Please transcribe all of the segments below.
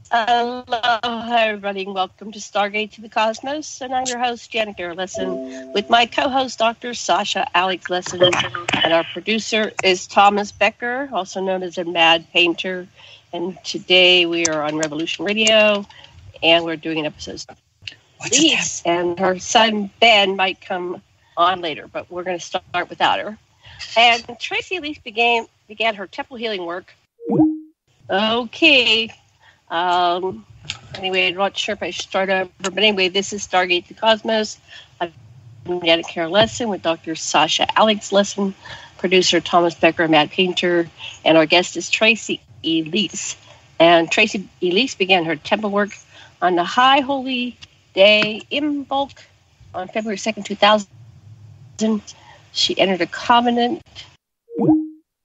Hello, hi everybody, and welcome to Stargate to the Cosmos. And I'm your host, Janet Lessin, with my co-host, Dr. Sasha Alex Lessin, and our producer is Thomas Becker, also known as Amadpainter. And today we are on Revolution Radio, and we're doing an episode of Elise, and her son Ben might come on later, but we're going to start without her. And Tracy Elise began her temple healing work. Okay. Anyway, I'm not sure if I should start over, but anyway, this is Stargate the Cosmos. I'm Janet Lessin with Dr. Sasha Alex Lessin, producer Thomas Becker, Amadpainter, and our guest is Tracy Elise. And Tracy Elise began her temple work on the High Holy Day Imbolc on February 2nd, 2000. She entered a covenant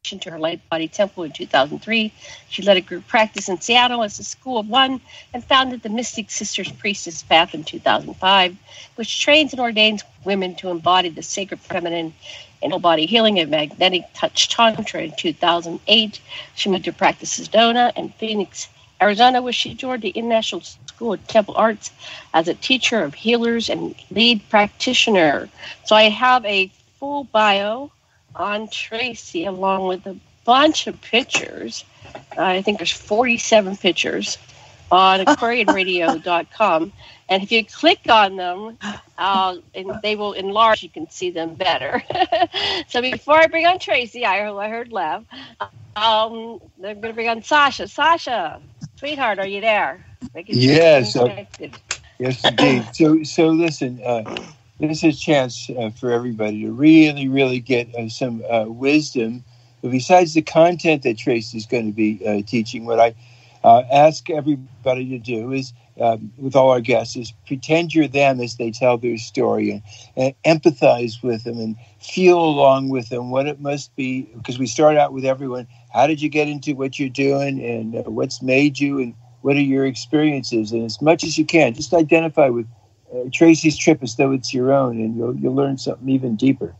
to her light body temple in 2003. She led a group practice in Seattle as a school of one and founded the Mystic Sisters Priestess Path in 2005, which trains and ordains women to embody the sacred feminine in body healing and magnetic touch Tantra in 2008. She moved to practice Sedona and Phoenix, Arizona, where she joined the International School of Temple Arts as a teacher of healers and lead practitioner. So I have a full bio on Tracy, along with a bunch of pictures. I think there's 47 pictures on aquarianradio.com. And if you click on them, and they will enlarge, you can see them better. So before I bring on Tracy, I heard laugh. I'm going to bring on Sasha. Sasha, sweetheart, are you there? Yes. Yes, indeed. So listen, this is a chance for everybody to really get some wisdom. But besides the content that Tracy's going to be teaching, what I ask everybody to do is, with all our guests, is pretend you're them as they tell their story and empathize with them and feel along with them what it must be. Because we start out with everyone, how did you get into what you're doing and what's made you and what are your experiences? And as much as you can, just identify with Tracy's trip as though it's your own, and you'll learn something even deeper.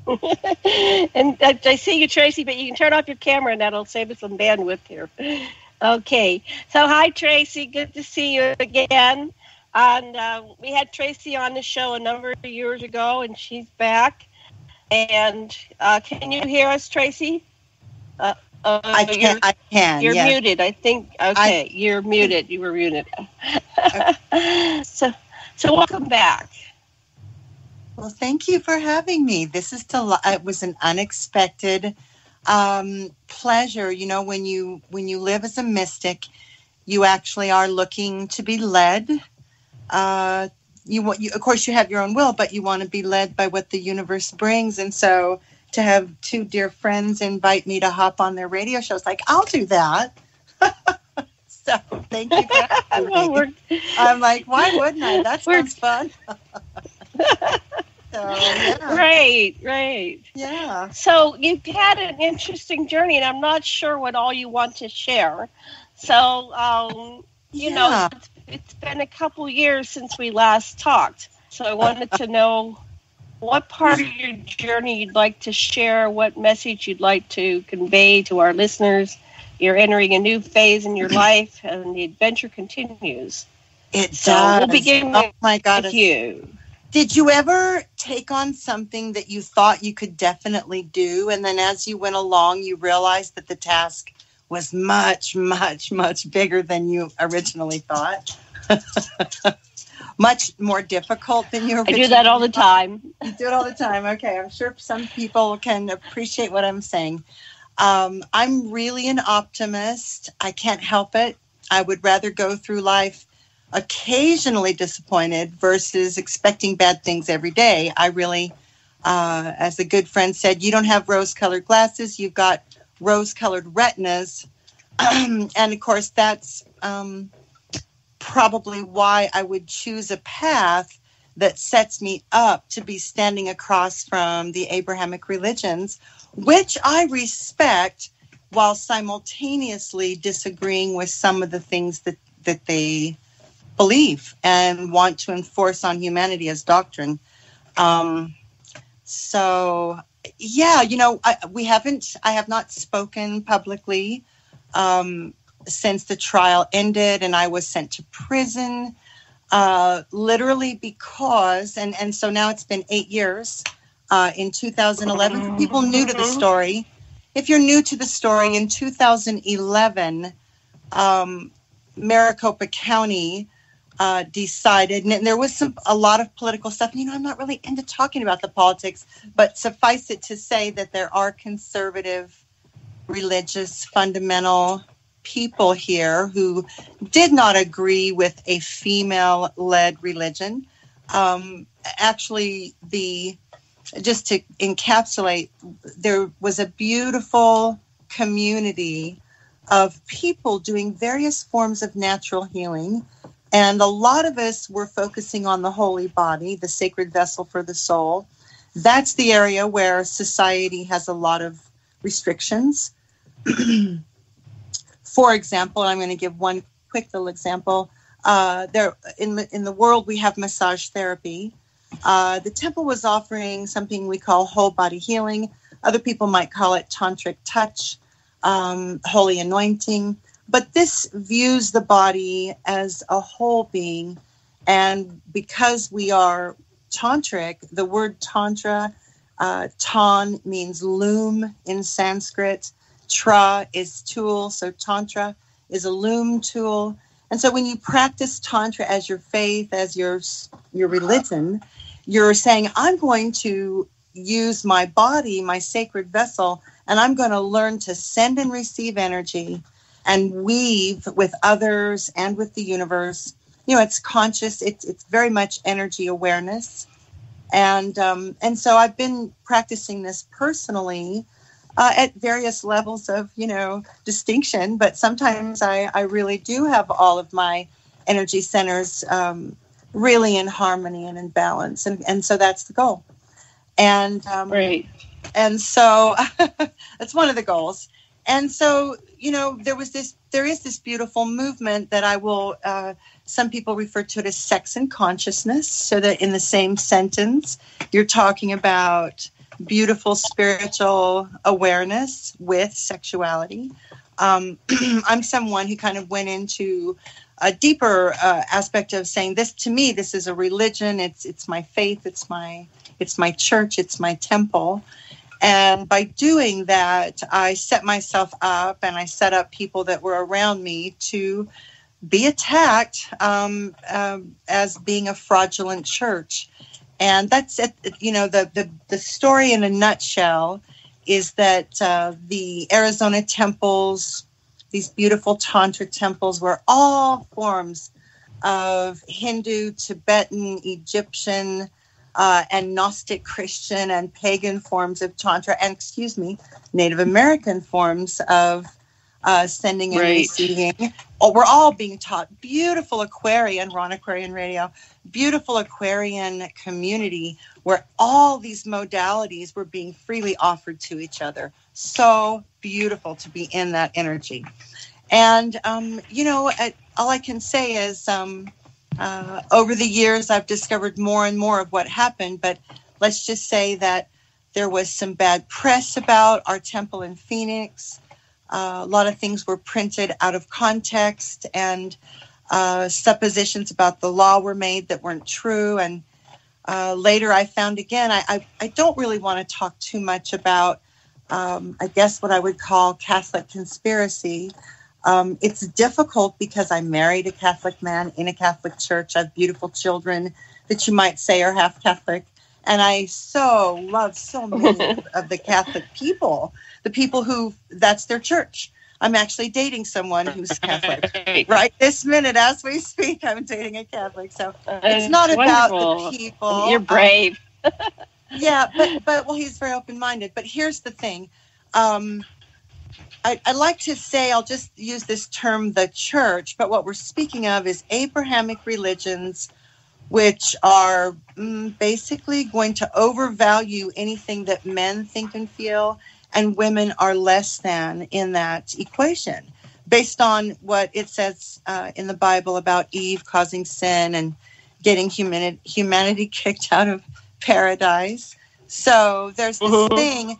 And I see you, Tracy, but you can turn off your camera, and that'll save us some bandwidth here. Okay. So, hi, Tracy. Good to see you again. And we had Tracy on the show a number of years ago, and she's back. And can you hear us, Tracy? I can. You're yes. muted, I think. Okay, you're muted. You were muted. Okay. So welcome back. Well, thank you for having me. This is it was an unexpected pleasure. You know, when you live as a mystic, you actually are looking to be led. Of course, you have your own will, but you want to be led by what the universe brings, and so to have two dear friends invite me to hop on their radio show, it's like, I'll do that. So thank you for having me. I'm like, why wouldn't I? That sounds fun. So, yeah. Right. Yeah. So you've had an interesting journey, and I'm not sure what all you want to share. So, you know, it's been a couple years since we last talked. So I wanted to know what part of your journey you'd like to share, what message you'd like to convey to our listeners. You're entering a new phase in your life, and the adventure continues. It does. We'll begin with you. Did you ever take on something that you thought you could definitely do, and then as you went along, you realized that the task was much, much, much bigger than you originally thought? Much more difficult than you originally I do that all the time. You do it all the time. Okay. I'm sure some people can appreciate what I'm saying. I'm really an optimist. I can't help it. I would rather go through life occasionally disappointed versus expecting bad things every day. I really, as a good friend said, you don't have rose-colored glasses. You've got rose-colored retinas. And, of course, that's probably why I would choose a path that sets me up to be standing across from the Abrahamic religions, which I respect, while simultaneously disagreeing with some of the things that they believe and want to enforce on humanity as doctrine. So, yeah, you know, I have not spoken publicly since the trial ended and I was sent to prison, literally because, and so now it's been 8 years, in 2011, for people new to the story. If you're new to the story, in 2011, Maricopa County decided, and there was a lot of political stuff. I'm not really into talking about the politics, but suffice it to say that there are conservative, religious, fundamental people here who did not agree with a female-led religion. Actually, just to encapsulate, there was a beautiful community of people doing various forms of natural healing. And a lot of us were focusing on the holy body, the sacred vessel for the soul. That's the area where society has a lot of restrictions. For example, I'm going to give one quick little example. There in the world, we have massage therapy. The temple was offering something we call whole body healing. Other people might call it tantric touch, holy anointing. But this views the body as a whole being. And because we are tantric, the word tantra, tan means loom in Sanskrit. Tra is tool, so tantra is a loom tool. And so when you practice tantra as your faith, as your religion, you're saying, I'm going to use my body, my sacred vessel, and I'm going to learn to send and receive energy and weave with others and with the universe. It's conscious. It's very much energy awareness. And so I've been practicing this personally at various levels of, distinction. But sometimes I really do have all of my energy centers really in harmony and in balance. And so that's the goal. And right. And so that's one of the goals. And so, there is this beautiful movement that I will, some people refer to it as sex and consciousness, so that in the same sentence, you're talking about beautiful spiritual awareness with sexuality. I'm someone who kind of went into a deeper aspect of saying this, to me, this is a religion. It's my faith. It's my church. It's my temple. And by doing that, I set myself up and I set up people that were around me to be attacked as being a fraudulent church. And that's it. The story in a nutshell is that the Arizona temples, these beautiful Tantra temples, were all forms of Hindu, Tibetan, Egyptian, and Gnostic Christian and pagan forms of Tantra, and Native American forms of sending and receiving. We're all being taught. Beautiful Aquarian, we're on Aquarian Radio, beautiful Aquarian community where all these modalities were being freely offered to each other. So beautiful to be in that energy. And, all I can say is over the years, I've discovered more and more of what happened, but let's just say that there was some bad press about our temple in Phoenix. A lot of things were printed out of context, and suppositions about the law were made that weren't true. And later I found again, I don't really want to talk too much about, I guess, what I would call Catholic conspiracy. It's difficult because I married a Catholic man in a Catholic church. I have beautiful children that you might say are half Catholic. And I so love so many of the Catholic people, the people who that's their church. I'm actually dating someone who's Catholic. Right this minute, as we speak, I'm dating a Catholic. So it's not about the people. You're brave. Yeah, but he's very open-minded. But here's the thing. I like to say, I'll just use this term, the church, but what we're speaking of is Abrahamic religions, which are basically going to overvalue anything that men think and feel, and women are less than in that equation, based on what it says in the Bible about Eve causing sin and getting humanity kicked out of paradise. So there's this thing.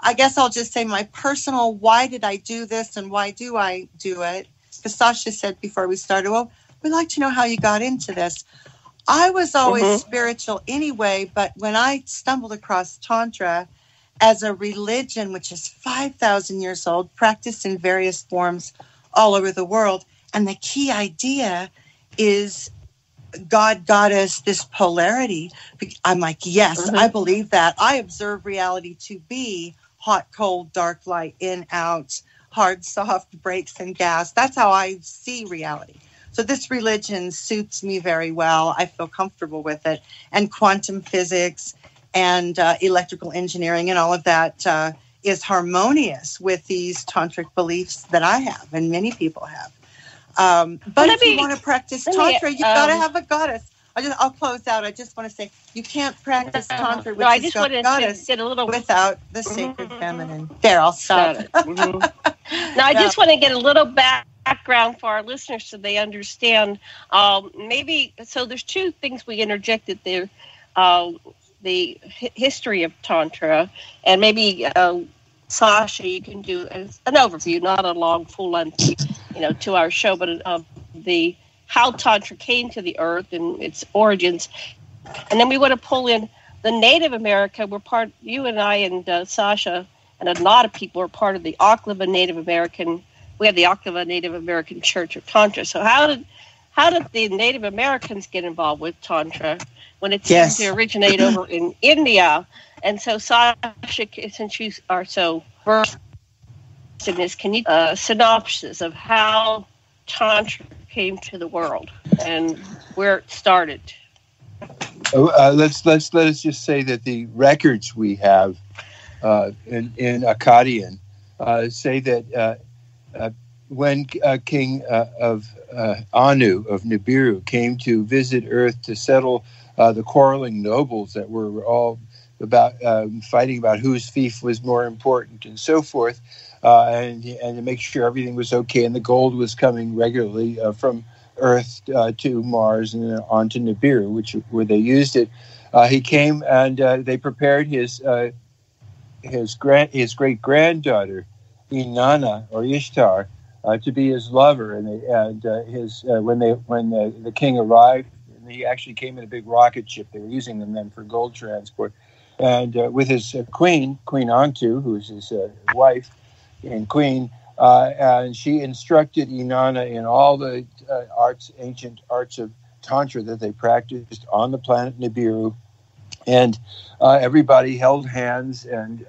I guess I'll just say my personal, why did I do this and why do I do it? because Sasha said before we started, well, we'd like to know how you got into this. I was always spiritual anyway, but when I stumbled across Tantra as a religion, which is 5,000 years old, practiced in various forms all over the world, and the key idea is God got us this polarity. I'm like, yes, I believe that. I observe reality to be hot, cold, dark, light, in, out, hard, soft, brakes, and gas. That's how I see reality. So this religion suits me very well. I feel comfortable with it. And quantum physics and electrical engineering and all of that is harmonious with these tantric beliefs that I have and many people have. But if you want to practice Tantra, you've got to have a goddess. I'll close out. I just want to say you can't practice Tantra with a goddess without the sacred feminine. There, I'll stop. Now, I just want to get a little background for our listeners so they understand. So there's two things we interjected there. The history of Tantra, and maybe Sasha, you can do an overview, not a long, full-length, 2-hour show, but the how Tantra came to the earth and its origins. And then we want to pull in the Native America. You and I and Sasha and a lot of people are part of the Oklahoma Native American. We have the Oklahoma Native American Church of Tantra. So how did the Native Americans get involved with Tantra when it seemed to originate over in India? And so, Sasha, since you are so versed in this, can you synopsis of how Tantra came to the world and where it started? Let us just say that the records we have in Akkadian say that when King of Anu of Nibiru came to visit Earth to settle the quarreling nobles that were all about fighting about whose fief was more important and so forth, and to make sure everything was okay, and the gold was coming regularly from Earth to Mars and on to Nibiru, where they used it. He came and they prepared his great granddaughter Inanna or Ishtar to be his lover, and when the king arrived, and he actually came in a big rocket ship. They were using them then for gold transport, and with his Queen Antu, who was his wife and queen, and she instructed Inanna in all the ancient arts of Tantra that they practiced on the planet Nibiru, and everybody held hands and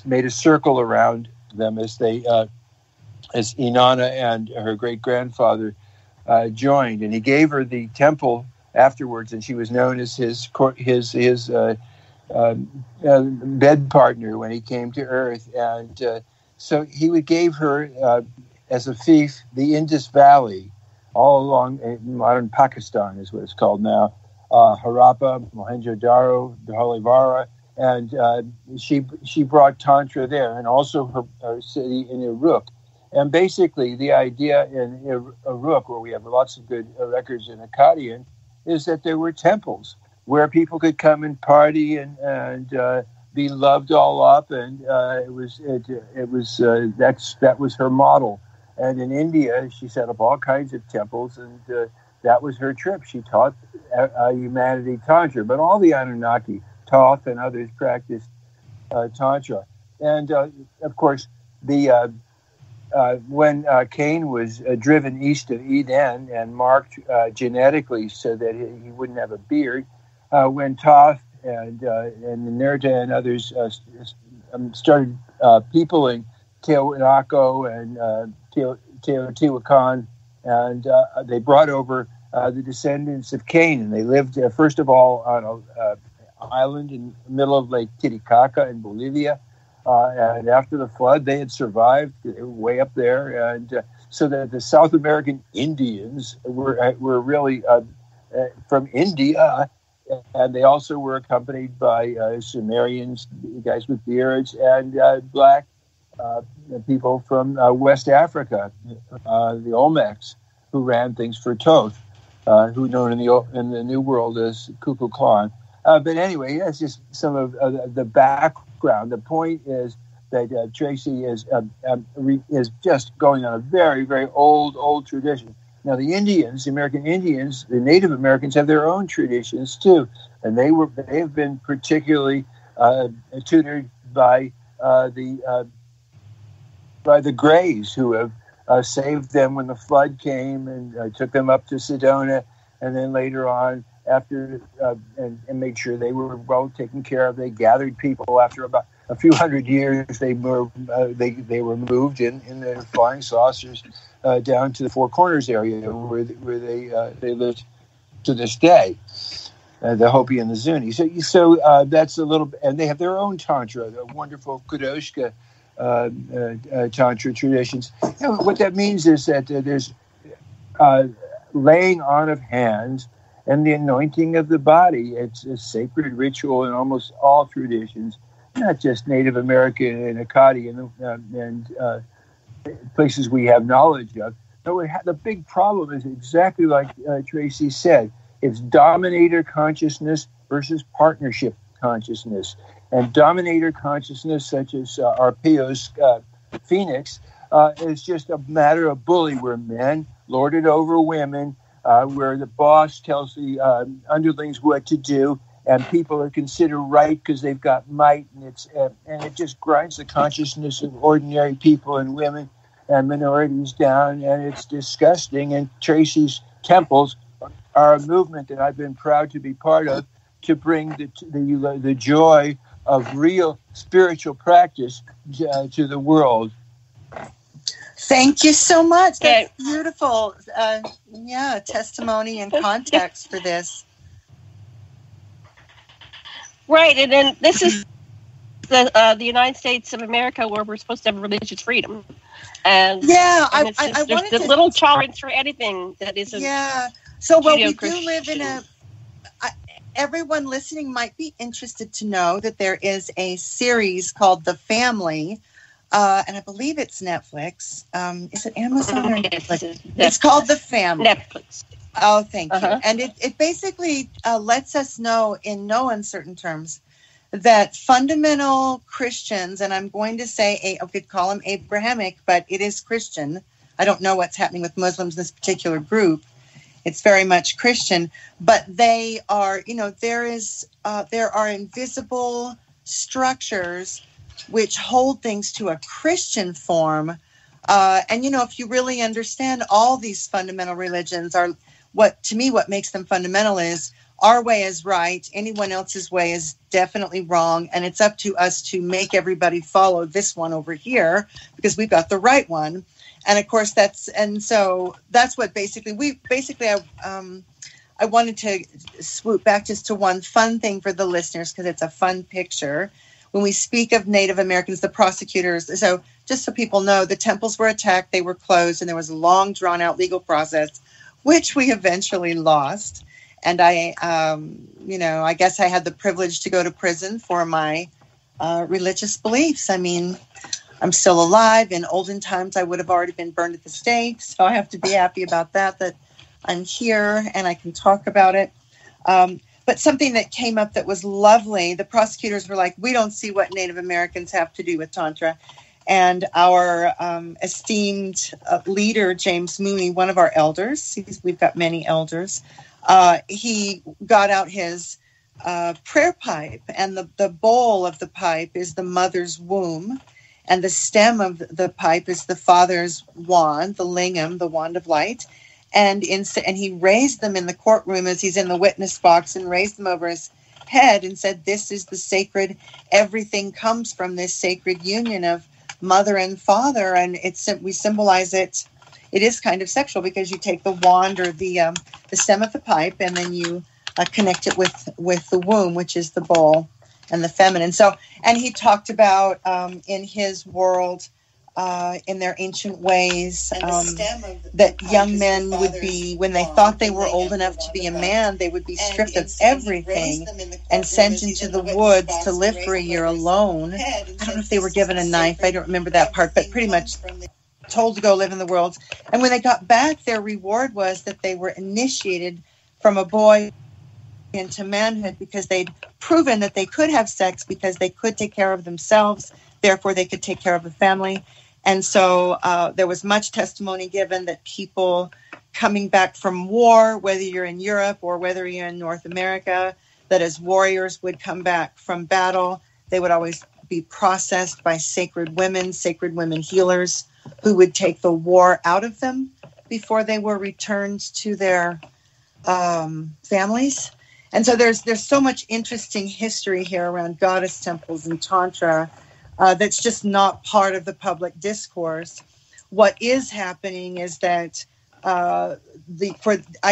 made a circle around them as Inanna and her great grandfather joined, and he gave her the temple afterwards, and she was known as his bed partner when he came to Earth, and so he gave her as a fief the Indus Valley, all along modern Pakistan is what it's called now, Harappa, Mohenjo-Daro, Dholivara, and she brought Tantra there, and also her city in Uruk. And basically, the idea in Uruk, where we have lots of good records in Akkadian, is that there were temples where people could come and party and be loved all up, and that was her model. And in India, she set up all kinds of temples, and that was her trip. She taught humanity Tantra, but all the Anunnaki, Thoth and others practiced Tantra. And of course, when Cain was driven east of Eden and marked genetically so that he wouldn't have a beard, when Thoth and Nerta and others started peopling Teotihuacan and Teotihuacan, and they brought over the descendants of Cain, and they lived first of all on an island in the middle of Lake Titicaca in Bolivia. And after the flood, they had survived. They were way up there, and so that the South American Indians were really from India, and they also were accompanied by Sumerians, guys with beards, and black people from West Africa, the Olmecs, who ran things for Thoth, who known in the New World as Ku Klux Klan. But anyway, that's just some of the background. The point is that Tracy is just going on a very, very old tradition. Now, the Indians, the American Indians, the Native Americans have their own traditions too, and they have been particularly tutored by the Greys, who have saved them when the flood came and took them up to Sedona, and then later on, after and made sure they were well taken care of. They gathered people after about a few hundred years. They were moved in their flying saucers down to the Four Corners area where they live to this day. The Hopi and the Zuni. So that's a little, and they have their own Tantra, the wonderful Kudoshka Tantra traditions. What that means is that there's laying on of hands and the anointing of the body. It's a sacred ritual in almost all traditions, not just Native American and Akkadian and places we have knowledge of. No, the big problem is exactly like Tracy said. It's dominator consciousness versus partnership consciousness. And dominator consciousness, such as Arpeo's Phoenix, is just a matter of bully, where men lord it over women, where the boss tells the underlings what to do, and people are considered right because they've got might, and it just grinds the consciousness of ordinary people and women and minorities down, and it's disgusting. And Tracy's temples are a movement that I've been proud to be part of, to bring the joy of real spiritual practice to the world. Thank you so much. That's beautiful. Testimony and context for this. Right, and then this is the United States of America, where we're supposed to have religious freedom. And I wanted there's little tolerance for anything that isn't. Yeah. So we do live in everyone listening might be interested to know that there is a series called The Family, and I believe it's Netflix. Is it Amazon or Netflix? It's called The Family. Netflix. Oh, thank you. And it basically lets us know in no uncertain terms that fundamental Christians, and I'm going to say, I could call them Abrahamic, but it is Christian. I don't know what's happening with Muslims in this particular group. It's very much Christian, but they are, there are invisible structures which hold things to a Christian form. And, if you really understand all these fundamental religions are what makes them fundamental is our way is right. Anyone else's way is definitely wrong. And it's up to us to make everybody follow this one over here because we've got the right one. And of course so that's what I wanted to swoop back just to one fun thing for the listeners, because it's a fun picture. When we speak of Native Americans, the prosecutors, so just so people know, the temples were attacked, they were closed, and there was a long drawn out legal process, which we eventually lost. And I guess I had the privilege to go to prison for my religious beliefs. I mean, I'm still alive. In olden times, I would have already been burned at the stake. So I have to be happy about that I'm here and I can talk about it. But something that came up that was lovely, the prosecutors were like, we don't see what Native Americans have to do with Tantra. And our esteemed leader, James Mooney, one of our elders, we've got many elders, he got out his prayer pipe, and the bowl of the pipe is the mother's womb. And the stem of the pipe is the father's wand, the lingam, the wand of light. And he raised them in the courtroom as he's in the witness box, and raised them over his head and said, this is the sacred, everything comes from this sacred union of mother and father. And we symbolize it. It is kind of sexual because you take the wand or the stem of the pipe, and then you connect it with the womb, which is the bowl, and the feminine. So, and he talked about in his world, in their ancient ways, that young men would be, when they thought they were old enough to be a man, they would be stripped of everything and sent into the woods to live for a year alone. I don't know if they were given a knife. I don't remember that part, but pretty much told to go live in the world. And when they got back, their reward was that they were initiated from a boy into manhood, because they'd proven that they could have sex, because they could take care of themselves, Therefore, they could take care of the family. And so there was much testimony given that people coming back from war, whether you're in Europe or whether you're in North America, that as warriors would come back from battle, they would always be processed by sacred women healers, who would take the war out of them before they were returned to their families. And so there's so much interesting history here around goddess temples and Tantra that's just not part of the public discourse. What is happening is that I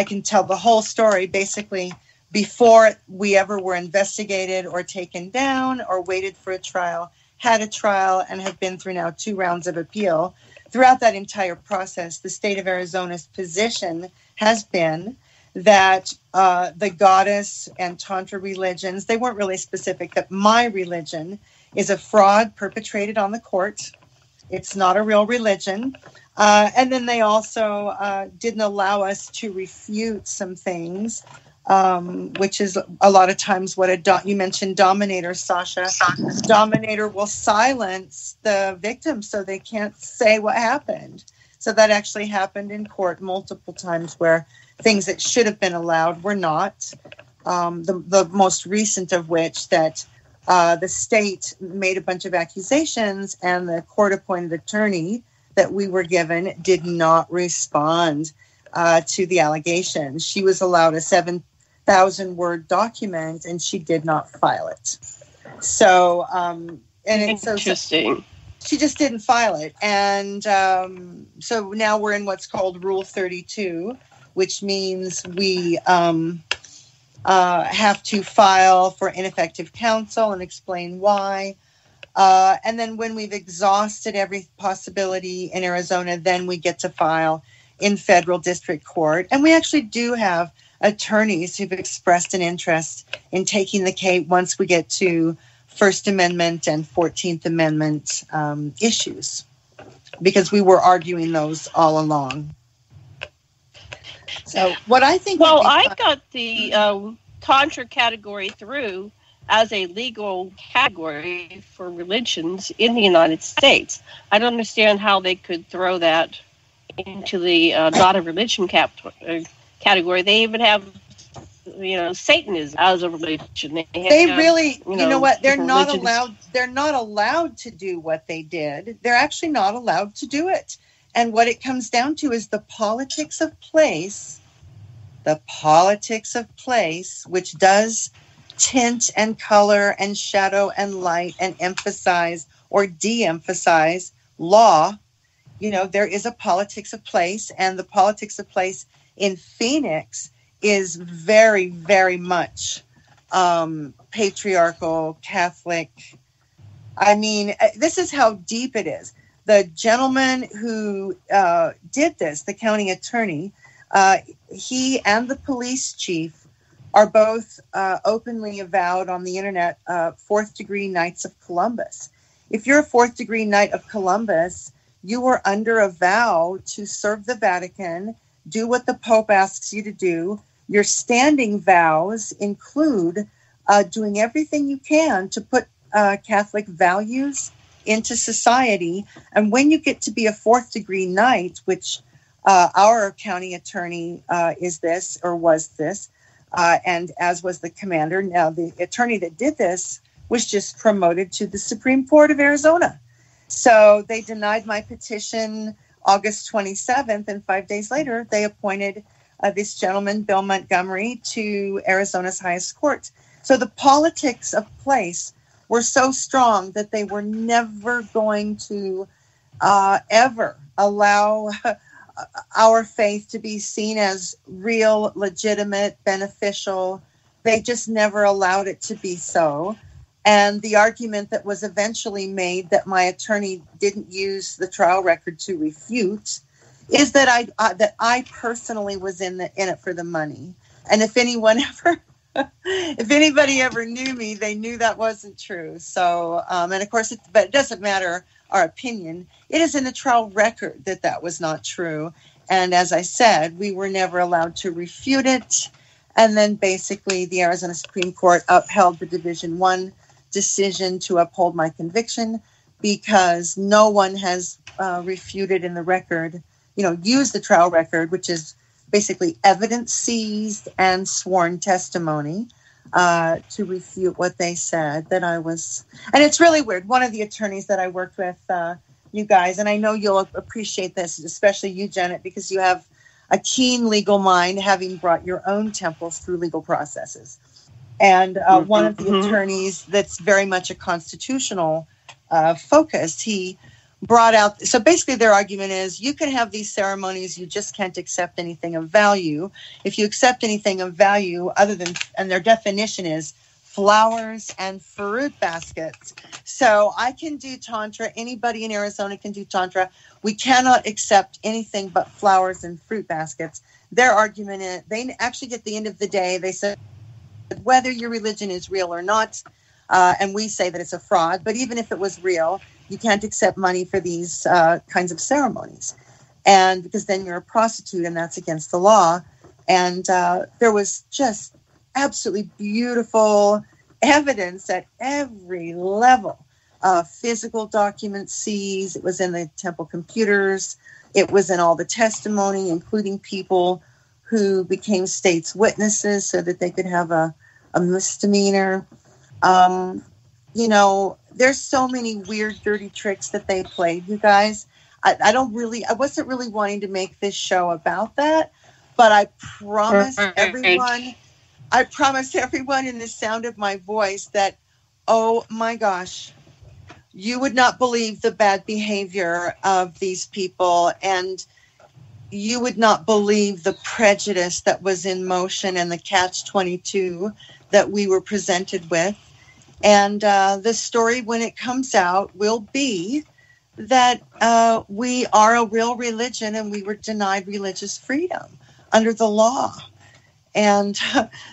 can tell the whole story basically before we ever were investigated or taken down or waited for a trial, had a trial, and have been through now 2 rounds of appeal. Throughout that entire process, the state of Arizona's position has been that the goddess and Tantra religions, they weren't really specific, that my religion is a fraud perpetrated on the court. It's not a real religion. And then they also didn't allow us to refute some things, which is a lot of times what you mentioned dominator, Sasha. Dominator will silence the victim so they can't say what happened. So that actually happened in court multiple times where things that should have been allowed were not. The most recent of which that the state made a bunch of accusations and the court-appointed attorney that we were given did not respond to the allegations. She was allowed a 7,000-word document and she did not file it. So, interesting. She just didn't file it. And so now we're in what's called Rule 32, which means we have to file for ineffective counsel and explain why. And then when we've exhausted every possibility in Arizona, then we get to file in federal district court. And we actually do have attorneys who've expressed an interest in taking the case once we get to First Amendment and 14th Amendment issues, because we were arguing those all along. So what I think... Well, I got the Tantra category through as a legal category for religions in the United States. I don't understand how they could throw that into the not a religion category. They even have, Satanism as a religion. They really, you know what? They're not allowed. They're not allowed to do what they did. They're actually not allowed to do it. And what it comes down to is the politics of place. The politics of place, which does tint and color and shadow and light and emphasize or de-emphasize law. There is a politics of place, and the politics of place in Phoenix is very, very much patriarchal, Catholic. I mean, this is how deep it is. The gentleman who did this, the county attorney, he and the police chief are both openly avowed on the internet fourth-degree Knights of Columbus. If you're a fourth-degree Knight of Columbus, you are under a vow to serve the Vatican, do what the Pope asks you to do. Your standing vows include doing everything you can to put Catholic values into society. And when you get to be a fourth-degree Knight, which our county attorney was this, and as was the commander. Now, the attorney that did this was just promoted to the Supreme Court of Arizona. So they denied my petition August 27th, and 5 days later, they appointed this gentleman, Bill Montgomery, to Arizona's highest court. So the politics of place were so strong that they were never going to ever allow our faith to be seen as real, legitimate, beneficial. They just never allowed it to be so. And the argument that was eventually made that my attorney didn't use the trial record to refute is that I personally was in it for the money. And if anybody ever knew me, they knew that wasn't true. So, and of course, but it doesn't matter our opinion. It is in the trial record that was not true. And as I said, we were never allowed to refute it. And then basically the Arizona Supreme Court upheld the Division I decision to uphold my conviction, because no one has refuted in the record, used the trial record, which is basically evidence seized and sworn testimony to refute what they said, that I was. And it's really weird. One of the attorneys that I worked with, you guys, and I know you'll appreciate this, especially you, Janet, because you have a keen legal mind, having brought your own temples through legal processes. And one of the attorneys that's very much a constitutional focus, he brought out, so basically their argument is, you can have these ceremonies, you just can't accept anything of value. If you accept anything of value other than, and their definition is flowers and fruit baskets. So I can do Tantra, anybody in Arizona can do Tantra. We cannot accept anything but flowers and fruit baskets. Their argument is, they actually at the end of the day, they said, whether your religion is real or not, and we say that it's a fraud, but even if it was real, you can't accept money for these kinds of ceremonies. And because then you're a prostitute and that's against the law. And there was just absolutely beautiful evidence at every level. Physical documents seized. It was in the temple computers. It was in all the testimony, including people who became state's witnesses so that they could have a misdemeanor. There's so many weird, dirty tricks that they played, you guys. I wasn't really wanting to make this show about that, but I promised everyone in the sound of my voice that, oh my gosh, you would not believe the bad behavior of these people, and you would not believe the prejudice that was in motion and the catch-22 that we were presented with. And the story, when it comes out, will be that we are a real religion and we were denied religious freedom under the law. And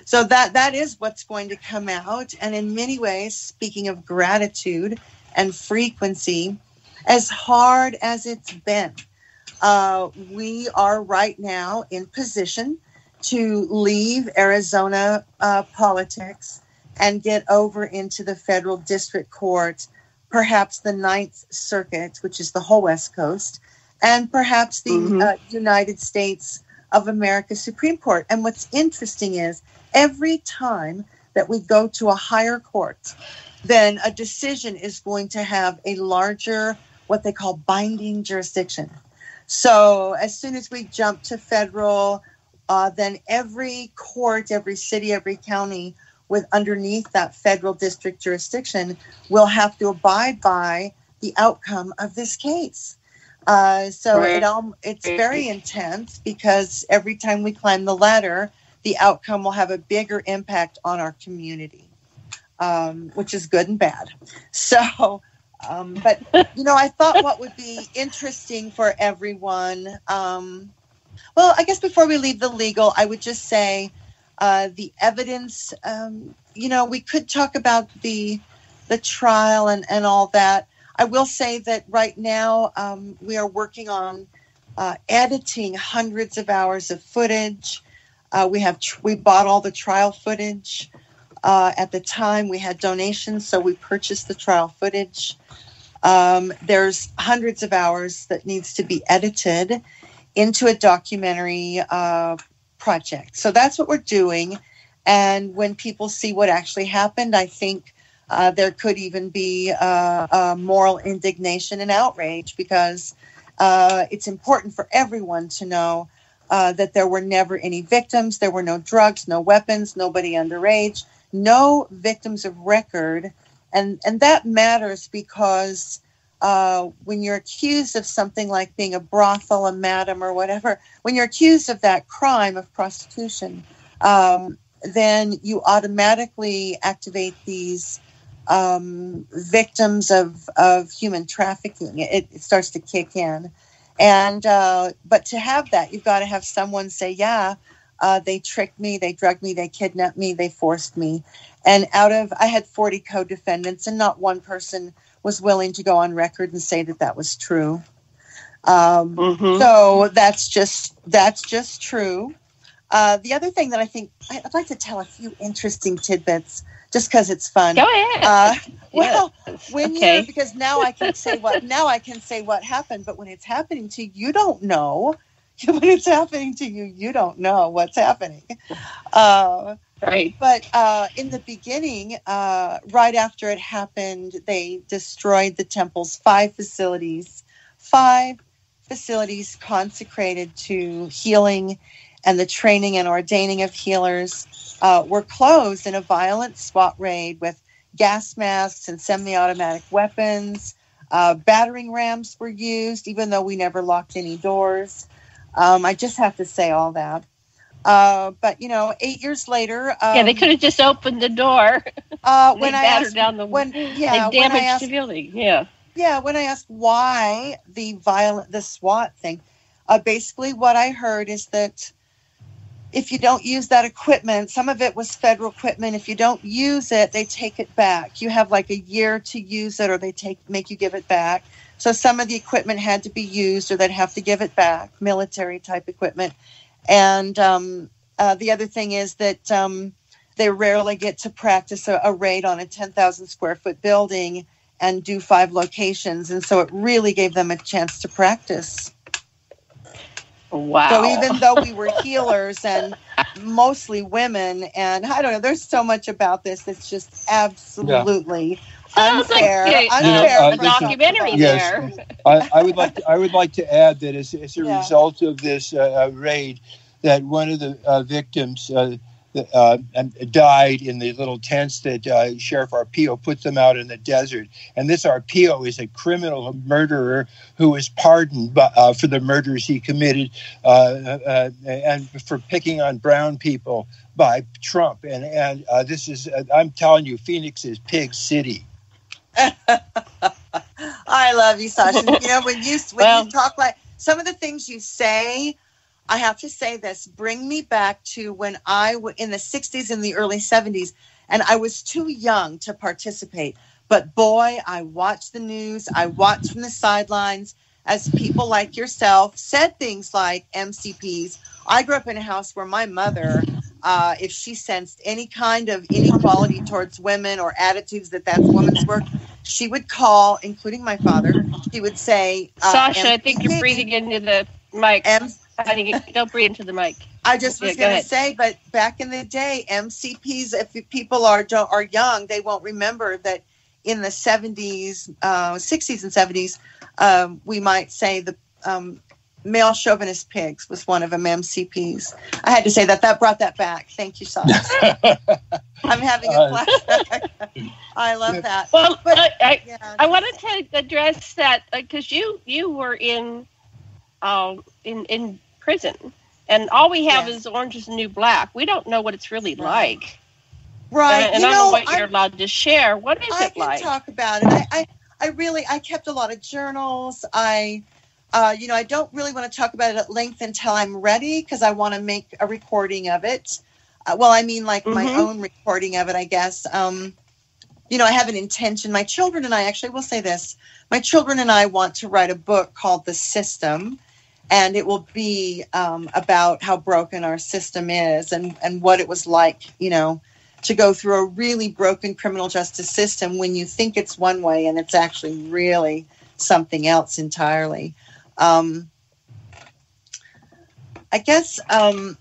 so that is what's going to come out. And in many ways, speaking of gratitude and frequency, as hard as it's been, we are right now in position to leave Arizona politics and get over into the federal district court, perhaps the Ninth Circuit, which is the whole West Coast, and perhaps the United States of America Supreme Court. And what's interesting is every time that we go to a higher court, then a decision is going to have a larger, what they call binding jurisdiction. So as soon as we jump to federal, then every court, every city, every county with underneath that federal district jurisdiction will have to abide by the outcome of this case. It's very intense, because every time we climb the ladder, the outcome will have a bigger impact on our community, which is good and bad. So, but I thought what would be interesting for everyone. Well, I guess before we leave the legal, I would just say, the evidence, we could talk about the trial and all that. I will say that right now we are working on editing hundreds of hours of footage. We bought all the trial footage. At the time we had donations, so we purchased the trial footage. There's hundreds of hours that needs to be edited into a documentary project. So that's what we're doing. And when people see what actually happened, I think there could even be a moral indignation and outrage, because it's important for everyone to know that there were never any victims. There were no drugs, no weapons, nobody underage, no victims of record. And that matters, because when you're accused of something like being a brothel, a madam, or whatever, when you're accused of that crime of prostitution, then you automatically activate these victims of human trafficking. It starts to kick in. And but to have that, you've got to have someone say, yeah, they tricked me, they drugged me, they kidnapped me, they forced me. And I had 40 co-defendants, and not one person was willing to go on record and say that was true. So that's just true. The other thing that I think I'd like to tell a few interesting tidbits, just because it's fun. Go ahead. Because now I can say what happened, but when it's happening to you, you don't know. When it's happening to you, you don't know what's happening. Right. But in the beginning, right after it happened, they destroyed the temple's 5 facilities consecrated to healing and the training and ordaining of healers were closed in a violent SWAT raid with gas masks and semi-automatic weapons. Battering rams were used, even though we never locked any doors. I just have to say all that. But 8 years later, they could have just opened the door. When I asked down the they damaged the building. When I asked why the SWAT thing, basically what I heard is that if you don't use that equipment, some of it was federal equipment. If you don't use it, they take it back. You have like a year to use it, or they make you give it back. So some of the equipment had to be used, or they'd have to give it back, military type equipment. And the other thing is that they rarely get to practice a raid on a 10,000 square foot building and do 5 locations. And so it really gave them a chance to practice. Wow. So even though we were healers and mostly women, and I don't know, there's so much about this that's just absolutely unfair. A documentary there. I would like to add that as a result of this raid, that one of the victims died in the little tents that Sheriff Arpio put them out in the desert. And this Arpio is a criminal murderer who was pardoned for the murders he committed and for picking on brown people by Trump. And this is, I'm telling you, Phoenix is Pig City. I love you, Sasha. When you talk like some of the things you say, I have to say this, bring me back to when in the 60s and the early 70s, and I was too young to participate. But boy, I watched the news. I watched from the sidelines as people like yourself said things like MCPs. I grew up in a house where my mother, if she sensed any kind of inequality towards women or attitudes that's women's work, she would call, including my father. She would say, Sasha, I think you're breathing into the mic. Don't breathe into the mic. I just was going to say, but back in the day, MCPs, if people are young, they won't remember that in the 70s, 60s and 70s, we might say the male chauvinist pigs was one of them, MCPs. I had to say that brought that back. Thank you, Sasha. I'm having a flashback. I love that. Well, I wanted to address that because you were in prison, and all we have is Orange is the New Black. We don't know what it's really like. Right. And I don't know what you're allowed to share. What is it like? I can talk about it. I kept a lot of journals. I don't really want to talk about it at length until I'm ready, because I want to make a recording of it. My own recording of it, I guess. I have an intention. My children and I, actually will say this, my children and I want to write a book called The System, and it will be about how broken our system is and what it was like, to go through a really broken criminal justice system when you think it's one way and it's actually really something else entirely. I guess, I'm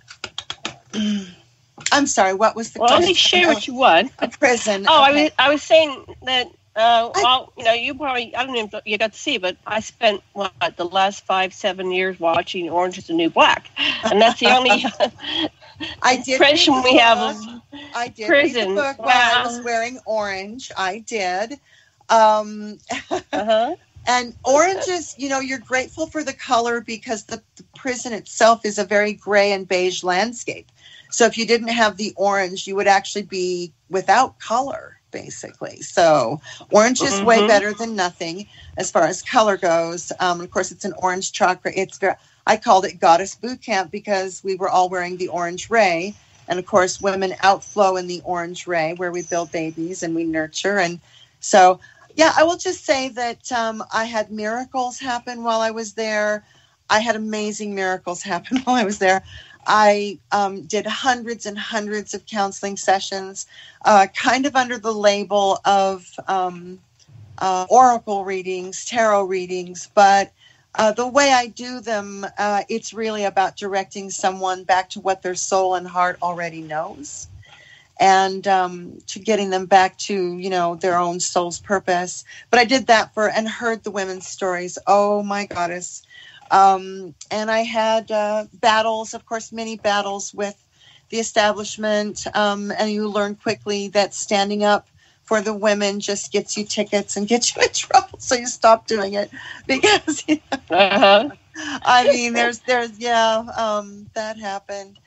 sorry, what was the question? Let me share what you want. A prison. Oh, okay. I was saying that, you probably, I don't know if you got to see, but I spent, the last 5-7 years watching Orange is the New Black. And that's the only impression we have of I did prison. Read the book while I was wearing orange. I did. And orange is, you're grateful for the color because the prison itself is a very gray and beige landscape. So if you didn't have the orange, you would actually be without color, basically. So orange is way better than nothing as far as color goes. Of course, it's an orange chakra. I called it Goddess Boot Camp because we were all wearing the orange ray. And of course, women outflow in the orange ray where we build babies and we nurture. And so, I will just say that I had miracles happen while I was there. I had amazing miracles happen while I was there. I did hundreds and hundreds of counseling sessions, kind of under the label of oracle readings, tarot readings. But the way I do them, it's really about directing someone back to what their soul and heart already knows, and to getting them back to, their own soul's purpose. But I did that and heard the women's stories. Oh, my goddess. And I had battles, of course, many battles with the establishment. And you learn quickly that standing up for the women just gets you tickets and gets you in trouble. So you stop doing it because, I mean, there's that happened.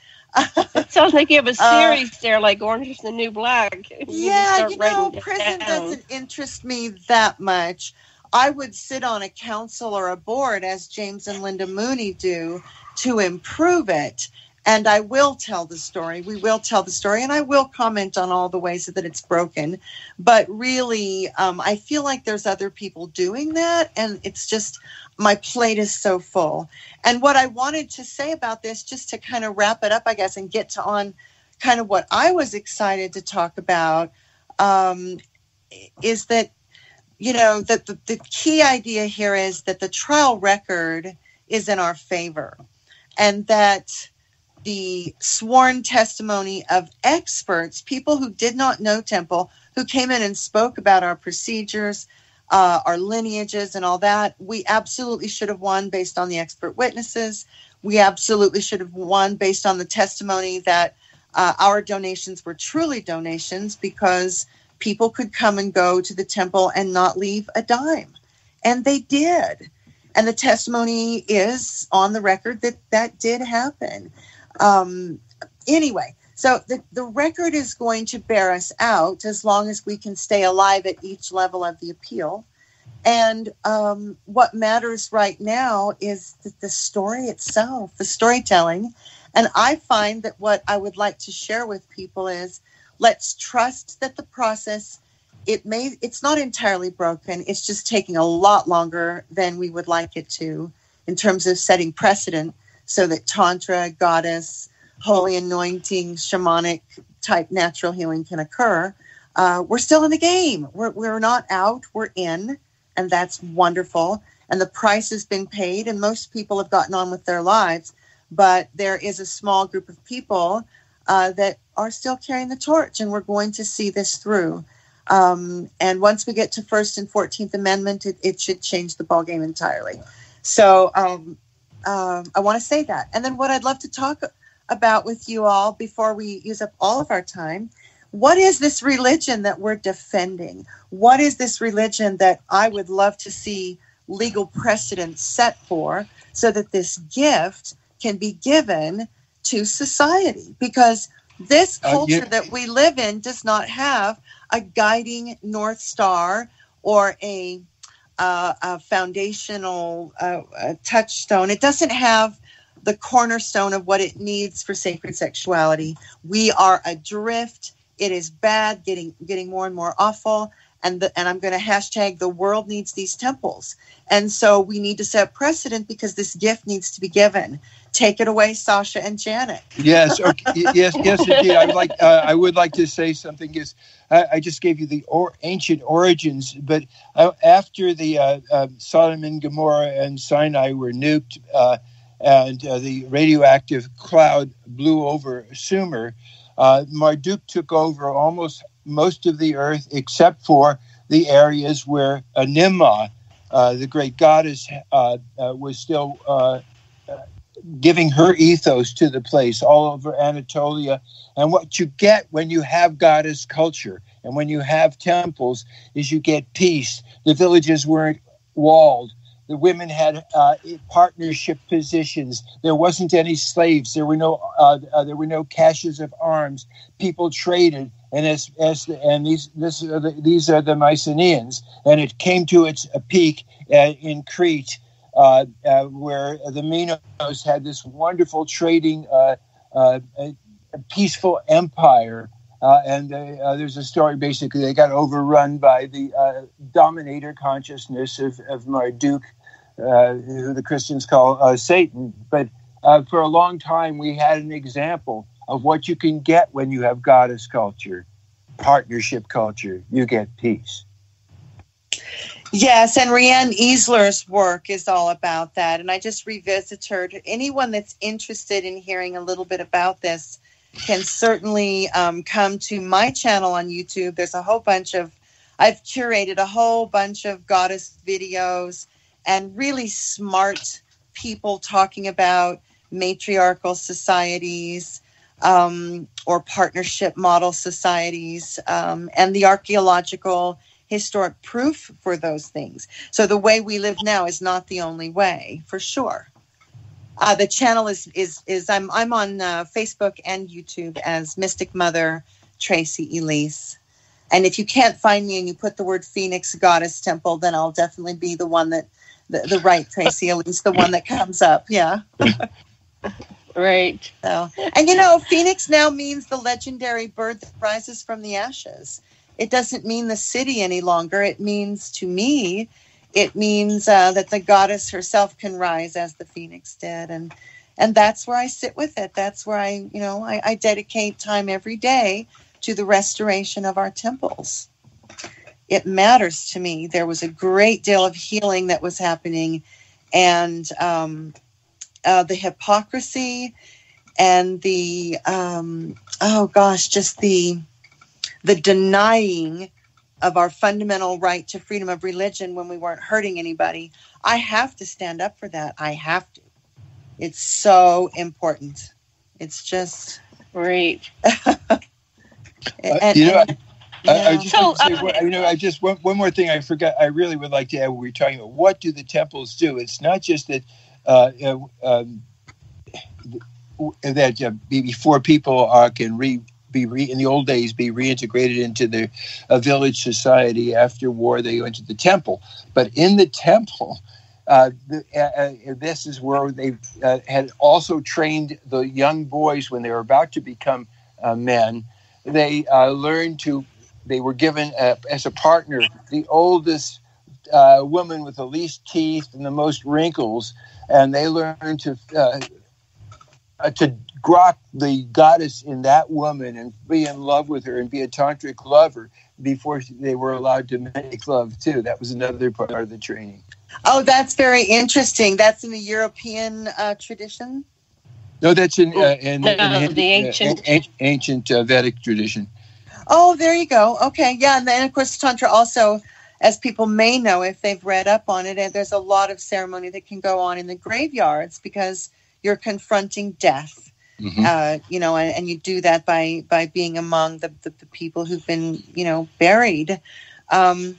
It sounds like you have a series there, like Orange is the New Black. Prison doesn't interest me that much. I would sit on a council or a board, as James and Linda Mooney do, to improve it. And I will tell the story. We will tell the story, and I will comment on all the ways that it's broken. But really, I feel like there's other people doing that, and it's just, my plate is so full. And what I wanted to say about this, just to kind of wrap it up, I guess, and get on kind of what I was excited to talk about, is that, that the key idea here is that the trial record is in our favor, and that the sworn testimony of experts, people who did not know Temple, who came in and spoke about our procedures, our lineages and all that, we absolutely should have won based on the expert witnesses. We absolutely should have won based on the testimony that our donations were truly donations, because people could come and go to the temple and not leave a dime. And they did. And the testimony is on the record that did happen. Anyway, so the record is going to bear us out as long as we can stay alive at each level of the appeal. And what matters right now is the story itself, the storytelling. And I find that what I would like to share with people is, let's trust that the process, it's not entirely broken. It's just taking a lot longer than we would like it to, in terms of setting precedent, so that Tantra, goddess, holy anointing, shamanic type natural healing can occur. We're still in the game. We're not out. We're in, and that's wonderful. And the price has been paid, and most people have gotten on with their lives. But there is a small group of people that are still carrying the torch, and we're going to see this through. And once we get to First and 14th Amendment, it should change the ballgame entirely. So I want to say that. And then what I'd love to talk about with you all before we use up all of our time, what is this religion that we're defending? What is this religion that I would love to see legal precedent set for, so that this gift can be given to society? Because this culture that we live in does not have a guiding North Star or a foundational touchstone. It doesn't have the cornerstone of what it needs for sacred sexuality. We are adrift. It is bad, getting more and more awful. And I'm going to hashtag the world needs these temples. And so we need to set precedent, because this gift needs to be given. Take it away, Sasha and Janet. Yes, okay. yes, indeed. I would like to say something. Is I just gave you the ancient origins, but after the Sodom and Gomorrah and Sinai were nuked, and the radioactive cloud blew over Sumer, Marduk took over almost most of the earth, except for the areas where Nimrod, the great goddess, was still giving her ethos to the place all over Anatolia. And what you get when you have goddess culture and when you have temples is you get peace. The villages weren't walled. The women had partnership positions. There wasn't any slaves. There were no caches of arms. People traded, and these are the Mycenaeans. And it came to its peak in Crete, where the Minos had this wonderful trading, peaceful empire. And there's a story, basically, they got overrun by the dominator consciousness of Marduk, who the Christians call Satan. But for a long time, we had an example of what you can get when you have goddess culture, partnership culture. You get peace. Yes, and Rianne Easler's work is all about that. And I just revisit her. Anyone that's interested in hearing a little bit about this can certainly come to my channel on YouTube. There's a whole bunch of, I've curated a whole bunch of goddess videos and really smart people talking about matriarchal societies or partnership model societies and the archaeological historic proof for those things. So the way we live now is not the only way, for sure. The channel is I'm on Facebook and YouTube as Mystic Mother Tracy Elise. And if you can't find me and you put the word Phoenix Goddess Temple, then I'll definitely be the one that the right Tracy Elise, the one that comes up. Yeah. Right. So, and Phoenix now means the legendary bird that rises from the ashes. It doesn't mean the city any longer. It means, to me, it means that the goddess herself can rise as the phoenix did. And that's where I sit with it. That's where I dedicate time every day to the restoration of our temples. It matters to me. There was a great deal of healing that was happening, and the hypocrisy and the, just the denying of our fundamental right to freedom of religion when we weren't hurting anybody. I have to stand up for that. I have to. It's so important. It's just right. One more thing I forgot. I really would like to add. We were talking about what do the temples do. It's not just that before people can in the old days be reintegrated into the village society. After war, they went to the temple. But in the temple, this is where they had also trained the young boys when they were about to become men. They learned to. They were given as a partner the oldest woman with the least teeth and the most wrinkles, and they learned to grok the goddess in that woman and be in love with her and be a tantric lover before they were allowed to make love too. That was another part of the training. Oh, that's very interesting. That's in the European tradition? No, that's in the ancient Vedic tradition. Oh, there you go. Okay, yeah, and then of course Tantra also, as people may know if they've read up on it, and there's a lot of ceremony that can go on in the graveyards because you're confronting death. Mm-hmm. And you do that by being among the people who've been, buried. I'm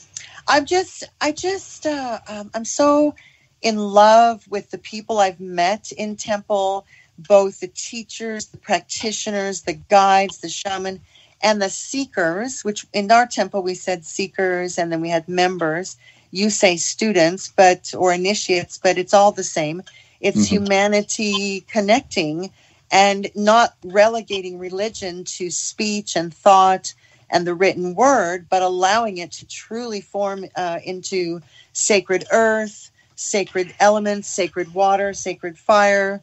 so in love with the people I've met in temple, both the teachers, the practitioners, the guides, the shaman, and the seekers, which in our temple we said seekers, and then we had members. You say students, or initiates, but it's all the same. It's mm-hmm. humanity connecting and not relegating religion to speech and thought and the written word, but allowing it to truly form into sacred earth, sacred elements, sacred water, sacred fire,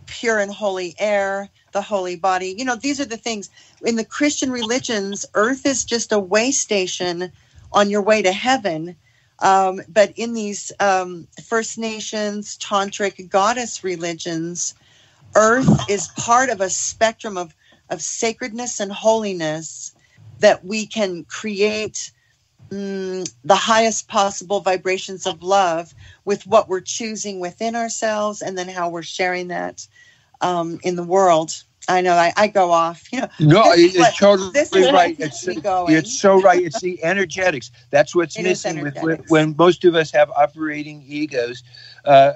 pure and holy air, the holy body. These are the things. In the Christian religions, earth is just a way station on your way to heaven. But in these First Nations, tantric goddess religions, earth is part of a spectrum of sacredness and holiness that we can create the highest possible vibrations of love with what we're choosing within ourselves and then how we're sharing that in the world. I know I go off. No, it's totally right. It's so right. It's the energetics. That's what's missing when most of us have operating egos,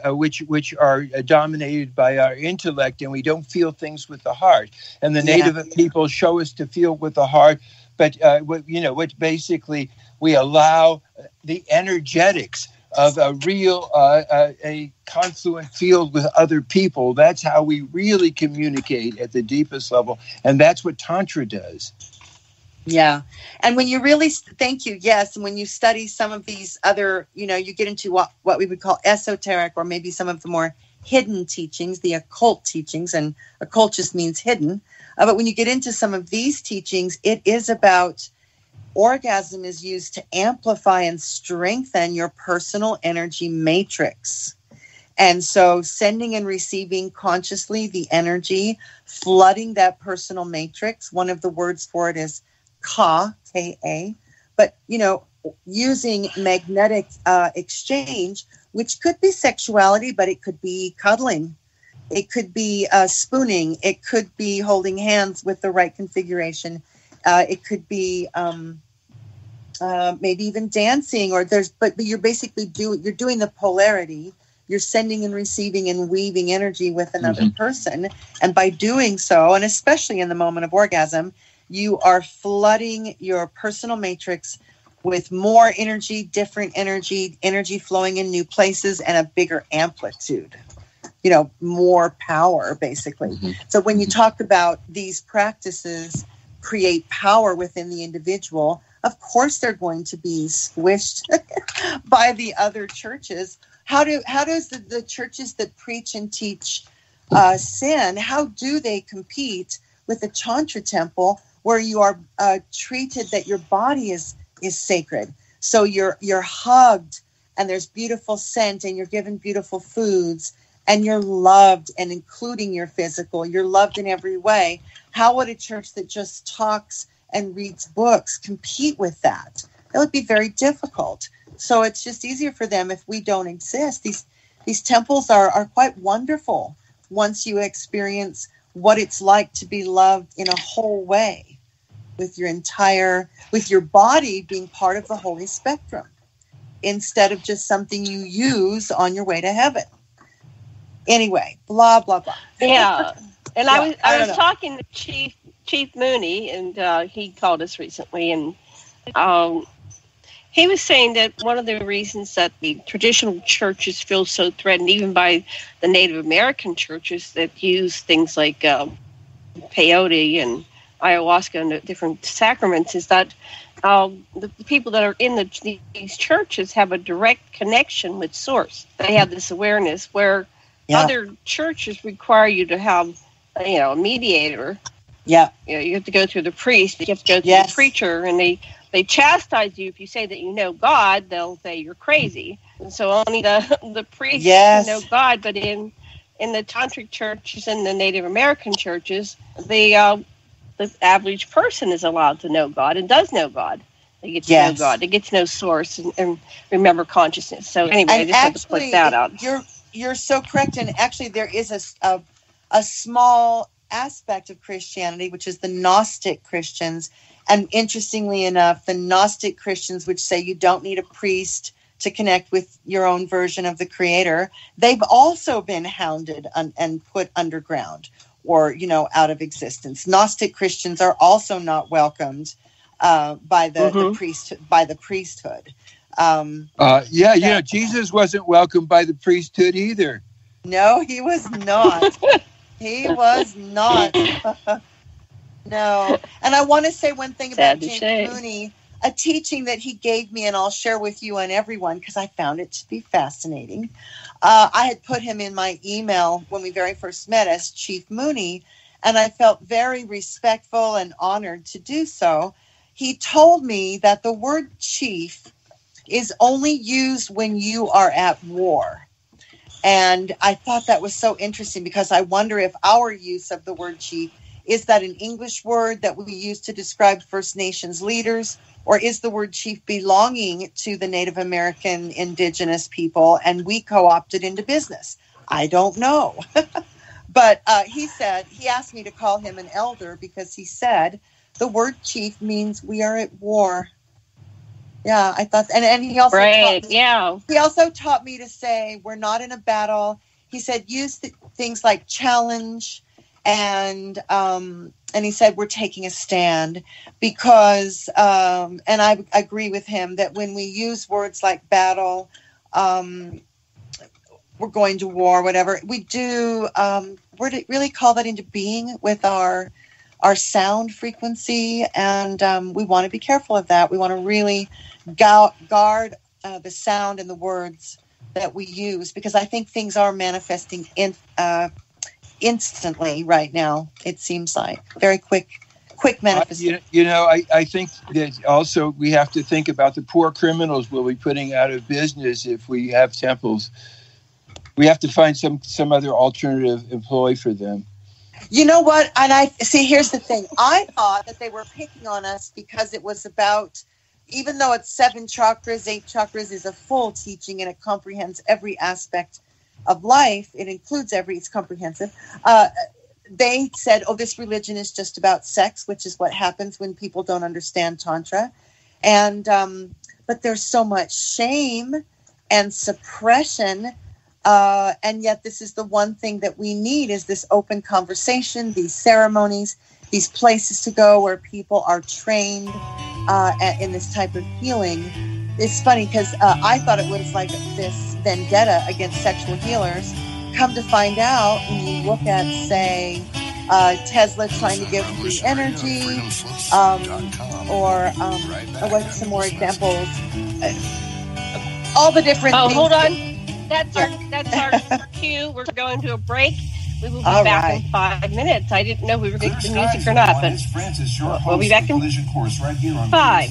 which are dominated by our intellect, and we don't feel things with the heart. And the Native people show us to feel with the heart, but what basically we allow the energetics of a real a confluent field with other people. That's how we really communicate at the deepest level, and that's what Tantra does. Yeah, and when you really thank you, yes, and when you study some of these other, you get into what we would call esoteric, or maybe some of the more hidden teachings, the occult teachings, and occult just means hidden. But when you get into some of these teachings, it is about orgasm is used to amplify and strengthen your personal energy matrix. And so sending and receiving consciously the energy, flooding that personal matrix. One of the words for it is Ka, K-A. But, using magnetic exchange, which could be sexuality, but it could be cuddling. It could be spooning. It could be holding hands with the right configuration. It could be maybe even dancing, but you're basically doing the polarity. You're sending and receiving and weaving energy with another person. And by doing so, and especially in the moment of orgasm, you are flooding your personal matrix with more energy, different energy flowing in new places and a bigger amplitude, more power, basically. So when you talk about these practices create power within the individual, of course they're going to be squished by the other churches. How does the churches that preach and teach sin, how do they compete with a Tantra temple where you are treated that your body is sacred? So you're hugged and there's beautiful scent and you're given beautiful foods and you're loved, and including your physical, you're loved in every way. How would a church that just talks and reads books compete with that? That would be very difficult. So it's just easier for them if we don't exist. These temples are quite wonderful once you experience what it's like to be loved in a whole way, with your body being part of the holy spectrum, instead of just something you use on your way to heaven. Anyway, blah, blah, blah. Yeah. And yeah, I was talking to Chief Mooney, and he called us recently, and he was saying that one of the reasons that the traditional churches feel so threatened, even by the Native American churches that use things like peyote and ayahuasca and different sacraments, is that the people that are in these churches have a direct connection with Source. They have this awareness where other churches require you to have, a mediator. Yeah. You have to go through the priest. You have to go through the preacher, and they chastise you if you say that you know God. They'll say you're crazy. And so only the priest can know God. But in the tantric churches and the Native American churches, the average person is allowed to know God and does know God. They get to know God. They get to know Source and remember consciousness. So anyway, I just had to put that out. You're so correct. And actually, there is a small aspect of Christianity, which is the Gnostic Christians. And interestingly enough, the Gnostic Christians, which say you don't need a priest to connect with your own version of the Creator, they've also been hounded and put underground or, out of existence. Gnostic Christians are also not welcomed by the priesthood. Jesus wasn't welcomed by the priesthood either. No, he was not. He was not. No. And I want to say one thing about James Mooney, a teaching that he gave me, and I'll share with you and everyone because I found it to be fascinating. I had put him in my email when we very first met as Chief Mooney, and I felt very respectful and honored to do so. He told me that the word chief is only used when you are at war. And I thought that was so interesting because I wonder if our use of the word chief, is that an English word that we use to describe First Nations leaders, or is the word chief belonging to the Native American indigenous people and we co-opted into business? I don't know. But he asked me to call him an elder because he said the word chief means we are at war. Yeah, I thought, and he also he also taught me to say we're not in a battle. He said use things like challenge, and he said we're taking a stand because, and I agree with him that when we use words like battle, we're going to war, whatever we do, we're to really call that into being with our sound frequency, and we want to be careful of that. We want to really guard the sound and the words that we use, because I think things are manifesting instantly right now. It seems like very quick manifestation. I think that also we have to think about the poor criminals we'll be putting out of business if we have temples. We have to find some other alternative employ for them. You know what? And I see, here's the thing. I thought that they were picking on us because it was about, even though it's 7 chakras, 8 chakras is a full teaching and it comprehends every aspect of life. It includes it's comprehensive. They said, oh, this religion is just about sex, which is what happens when people don't understand Tantra. And, but there's so much shame and suppression. And yet this is the one thing that we need, is this open conversation, these ceremonies, these places to go where people are trained in this type of healing. It's funny because I thought it was like this vendetta against sexual healers. Come to find out, when you look at, say, Tesla trying to give free energy, or what's some more examples? All the different things. Hold on. That's our cue. We're going to a break. We will be back in 5 minutes. I didn't know we were going to get the music or not, but we'll be back in course right here on 5.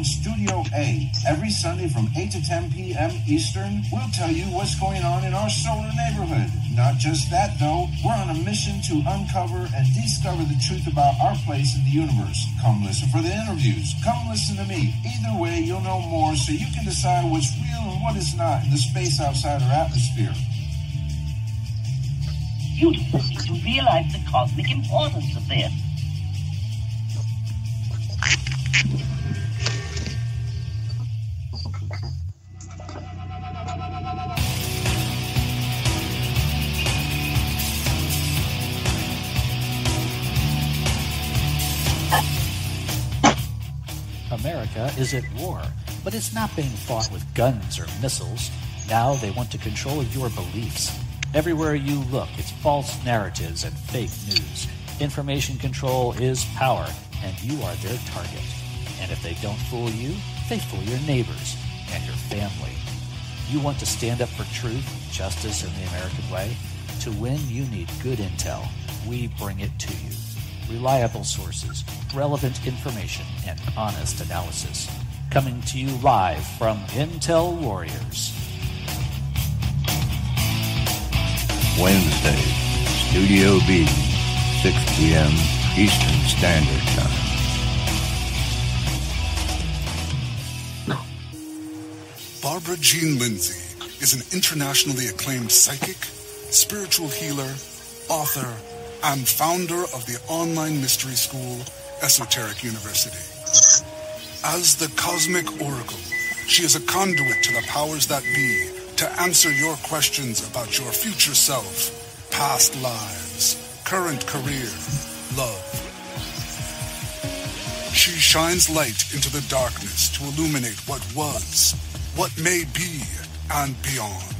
Studio A. Every Sunday from 8 to 10 p.m. Eastern, we'll tell you what's going on in our solar neighborhood. Not just that, though. We're on a mission to uncover and discover the truth about our place in the universe. Come listen for the interviews. Come listen to me. Either way, you'll know more so you can decide what's real and what is not in the space outside our atmosphere. Beautiful to realize the cosmic importance of this. America is at war, but it's not being fought with guns or missiles. Now they want to control your beliefs. Everywhere you look, it's false narratives and fake news. Information control is power, and you are their target. And if they don't fool you, they fool your neighbors and your family. You want to stand up for truth, justice, and the American way? To win, you need good intel. We bring it to you. Reliable sources, relevant information, and honest analysis. Coming to you live from Intel Warriors. Wednesday, Studio B, 6 p.m. Eastern Standard Time. Barbara Jean Lindsay is an internationally acclaimed psychic, spiritual healer, author, and founder of the online mystery school, Esoteric University. As the Cosmic Oracle, she is a conduit to the powers that be to answer your questions about your future self, past lives, current career, love. She shines light into the darkness to illuminate what was, what may be, and beyond.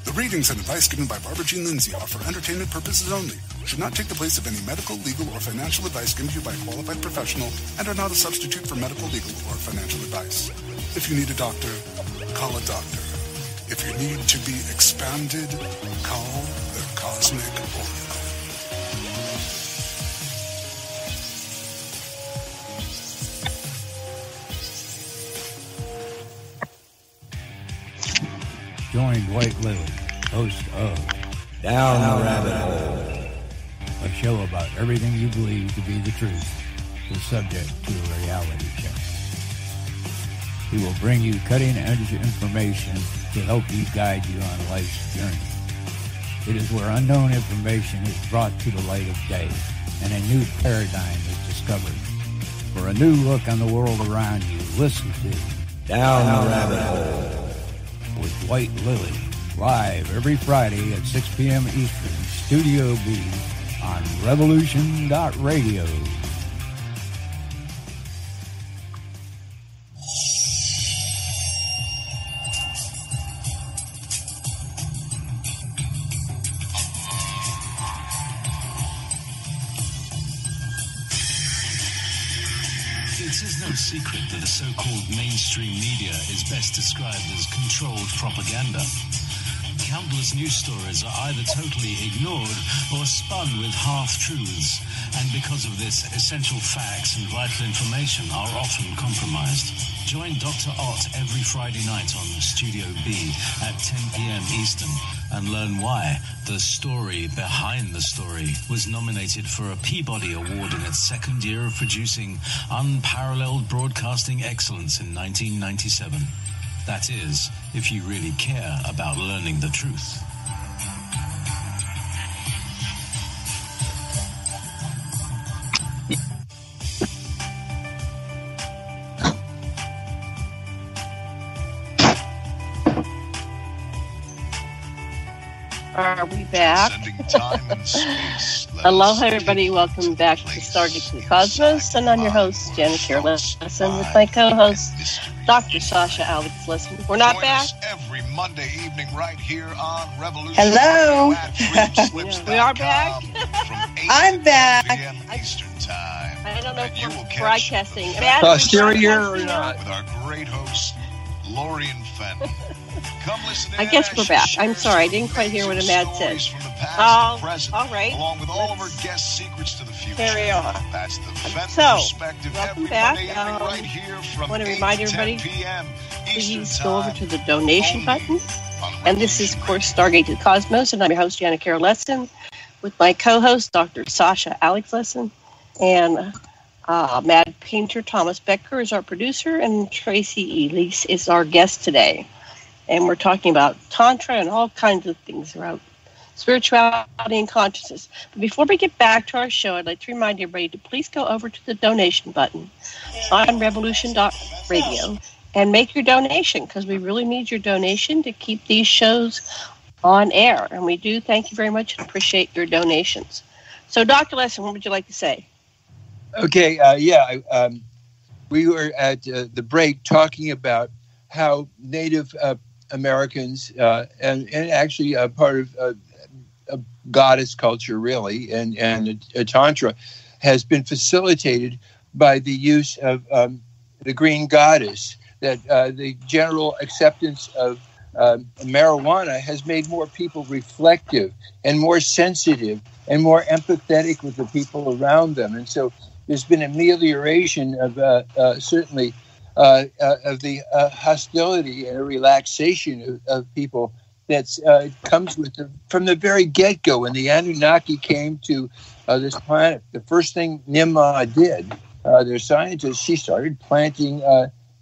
The readings and advice given by Barbara Jean Lindsay are for entertainment purposes only, should not take the place of any medical, legal, or financial advice given to you by a qualified professional, and are not a substitute for medical, legal, or financial advice. If you need a doctor, call a doctor. If you need to be expanded, call the Cosmic Oracle. Join White Lily, host of Down the Rabbit Hole, a show about everything you believe to be the truth is subject to a reality check. He will bring you cutting-edge information to help you guide you on life's journey. It is where unknown information is brought to the light of day and a new paradigm is discovered. For a new look on the world around you, listen to Down the Rabbit Hole with White Lily, live every Friday at 6 p.m. Eastern, Studio B on Revolution.Radio. It is no secret that the so-called mainstream media is best described as controlled propaganda. Countless news stories are either totally ignored or spun with half-truths, and because of this, essential facts and vital information are often compromised. Join Dr. Ott every Friday night on Studio B at 10 p.m. Eastern and learn why The Story Behind the Story was nominated for a Peabody Award in its second year of producing unparalleled broadcasting excellence in 1997. That is, if you really care about learning the truth. Are we back? Aloha, everybody. Welcome back to Stargate to the Cosmos. And I'm your host, Janet Lessin, with my co-host, Dr. Sasha Alex Lessin. We're not back. Every Monday evening right here on Revolution. Hello. We are back. I'm back. Eastern time. I don't know if we're broadcasting. Posterior or not. With our great host, Lori and Fenton. Come listen in. I guess we're back. I'm sorry, I didn't quite hear what Ahmad said. From the past and present, all right. Along with all of our guest secrets to the future. Carry on. That's the Fenton perspective. Welcome every back. Monday evening right here from I want to 8 remind to 10 everybody, p.m. please go over to the donation button. And this is, of course, Stargate to the Cosmos. And I'm your host, Janet Lessin, with my co-host, Dr. Sasha Alex Lessin. And Amadpainter Thomas Becker is our producer. And Tracy Elise is our guest today. And we're talking about Tantra and all kinds of things around spirituality and consciousness. But before we get back to our show, I'd like to remind everybody to please go over to the donation button on revolution.radio and make your donation, because we really need your donation to keep these shows on air. And we do thank you very much and appreciate your donations. So, Dr. Lessin, what would you like to say? Okay, we were at the break talking about how Native Americans and actually part of goddess culture, really, and Tantra has been facilitated by the use of the green goddess, that the general acceptance of marijuana has made more people reflective and more sensitive and more empathetic with the people around them. And so there's been amelioration of certainly of the hostility and relaxation of people that comes with from the very get-go. When the Anunnaki came to this planet, the first thing Nimrod did, their scientists, she started planting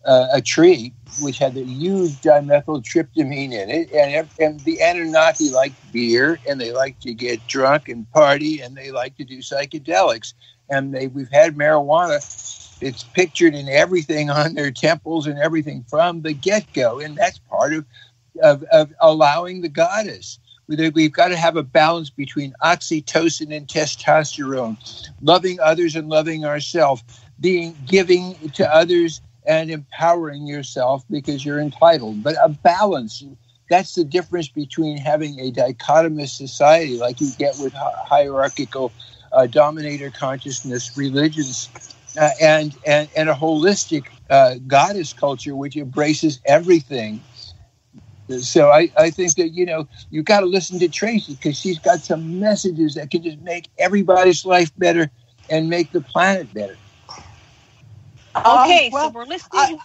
a tree which had a huge dimethyltryptamine in it, and the Anunnaki liked beer, and they like to get drunk and party, and they like to do psychedelics. And we've had marijuana. It's pictured in everything on their temples and everything from the get-go, and that's part of allowing the goddess. We've got to have a balance between oxytocin and testosterone, loving others and loving ourselves, giving to others and empowering yourself because you're entitled. But a balance, that's the difference between having a dichotomous society like you get with hierarchical dominator consciousness religions, and a holistic goddess culture which embraces everything. So I think that, you've got to listen to Tracy, because she's got some messages that can just make everybody's life better and make the planet better. Okay, so we're listening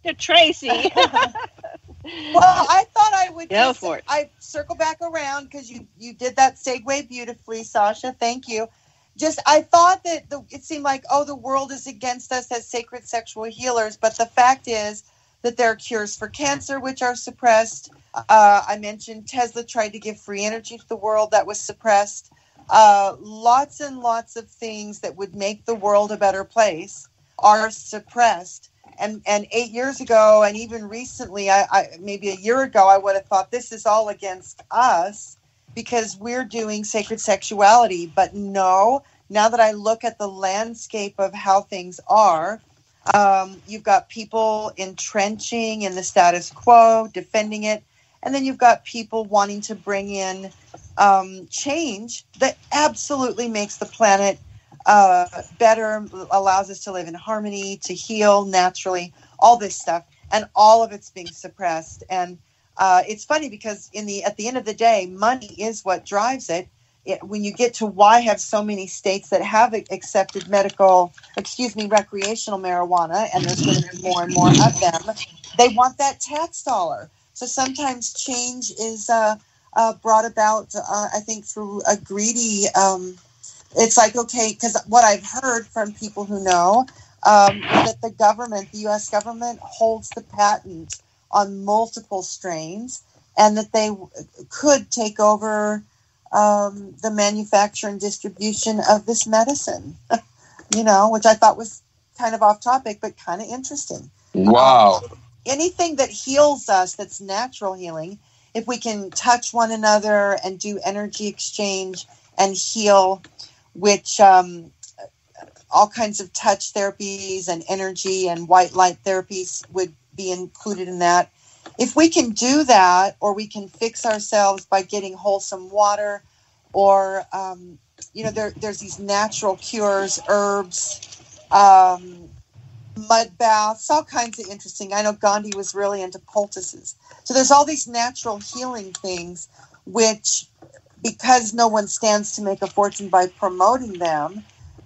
to Tracy. Well, I thought I would go for it. I circle back around because you did that segue beautifully, Sasha. Thank you. I thought that it seemed like, the world is against us as sacred sexual healers, but the fact is that there are cures for cancer, which are suppressed. I mentioned Tesla tried to give free energy to the world that was suppressed. Lots and lots of things that would make the world a better place are suppressed. And 8 years ago, and even recently, maybe a year ago, I would have thought this is all against us because we're doing sacred sexuality. But no, now that I look at the landscape of how things are, you've got people entrenching in the status quo, defending it. And then you've got people wanting to bring in change that absolutely makes the planet better, allows us to live in harmony, to heal naturally, all this stuff, and all of it's being suppressed. And it's funny because at the end of the day, money is what drives it. When you get to why have so many states that have accepted recreational marijuana, and there's going to be more and more of them, they want that tax dollar. So sometimes change is brought about, I think, through a greedy. It's like, okay, because what I've heard from people who know that the U.S. government holds the patent on multiple strains, and that they could take over the manufacture and distribution of this medicine, which I thought was kind of off topic, but kind of interesting. Wow. Anything that heals us, that's natural healing, if we can touch one another and do energy exchange and heal, which all kinds of touch therapies and energy and white light therapies would be included in that. If we can do that, or we can fix ourselves by getting wholesome water, or, there's these natural cures, herbs, mud baths, all kinds of interesting. I know Gandhi was really into poultices. So there's all these natural healing things, which, because no one stands to make a fortune by promoting them,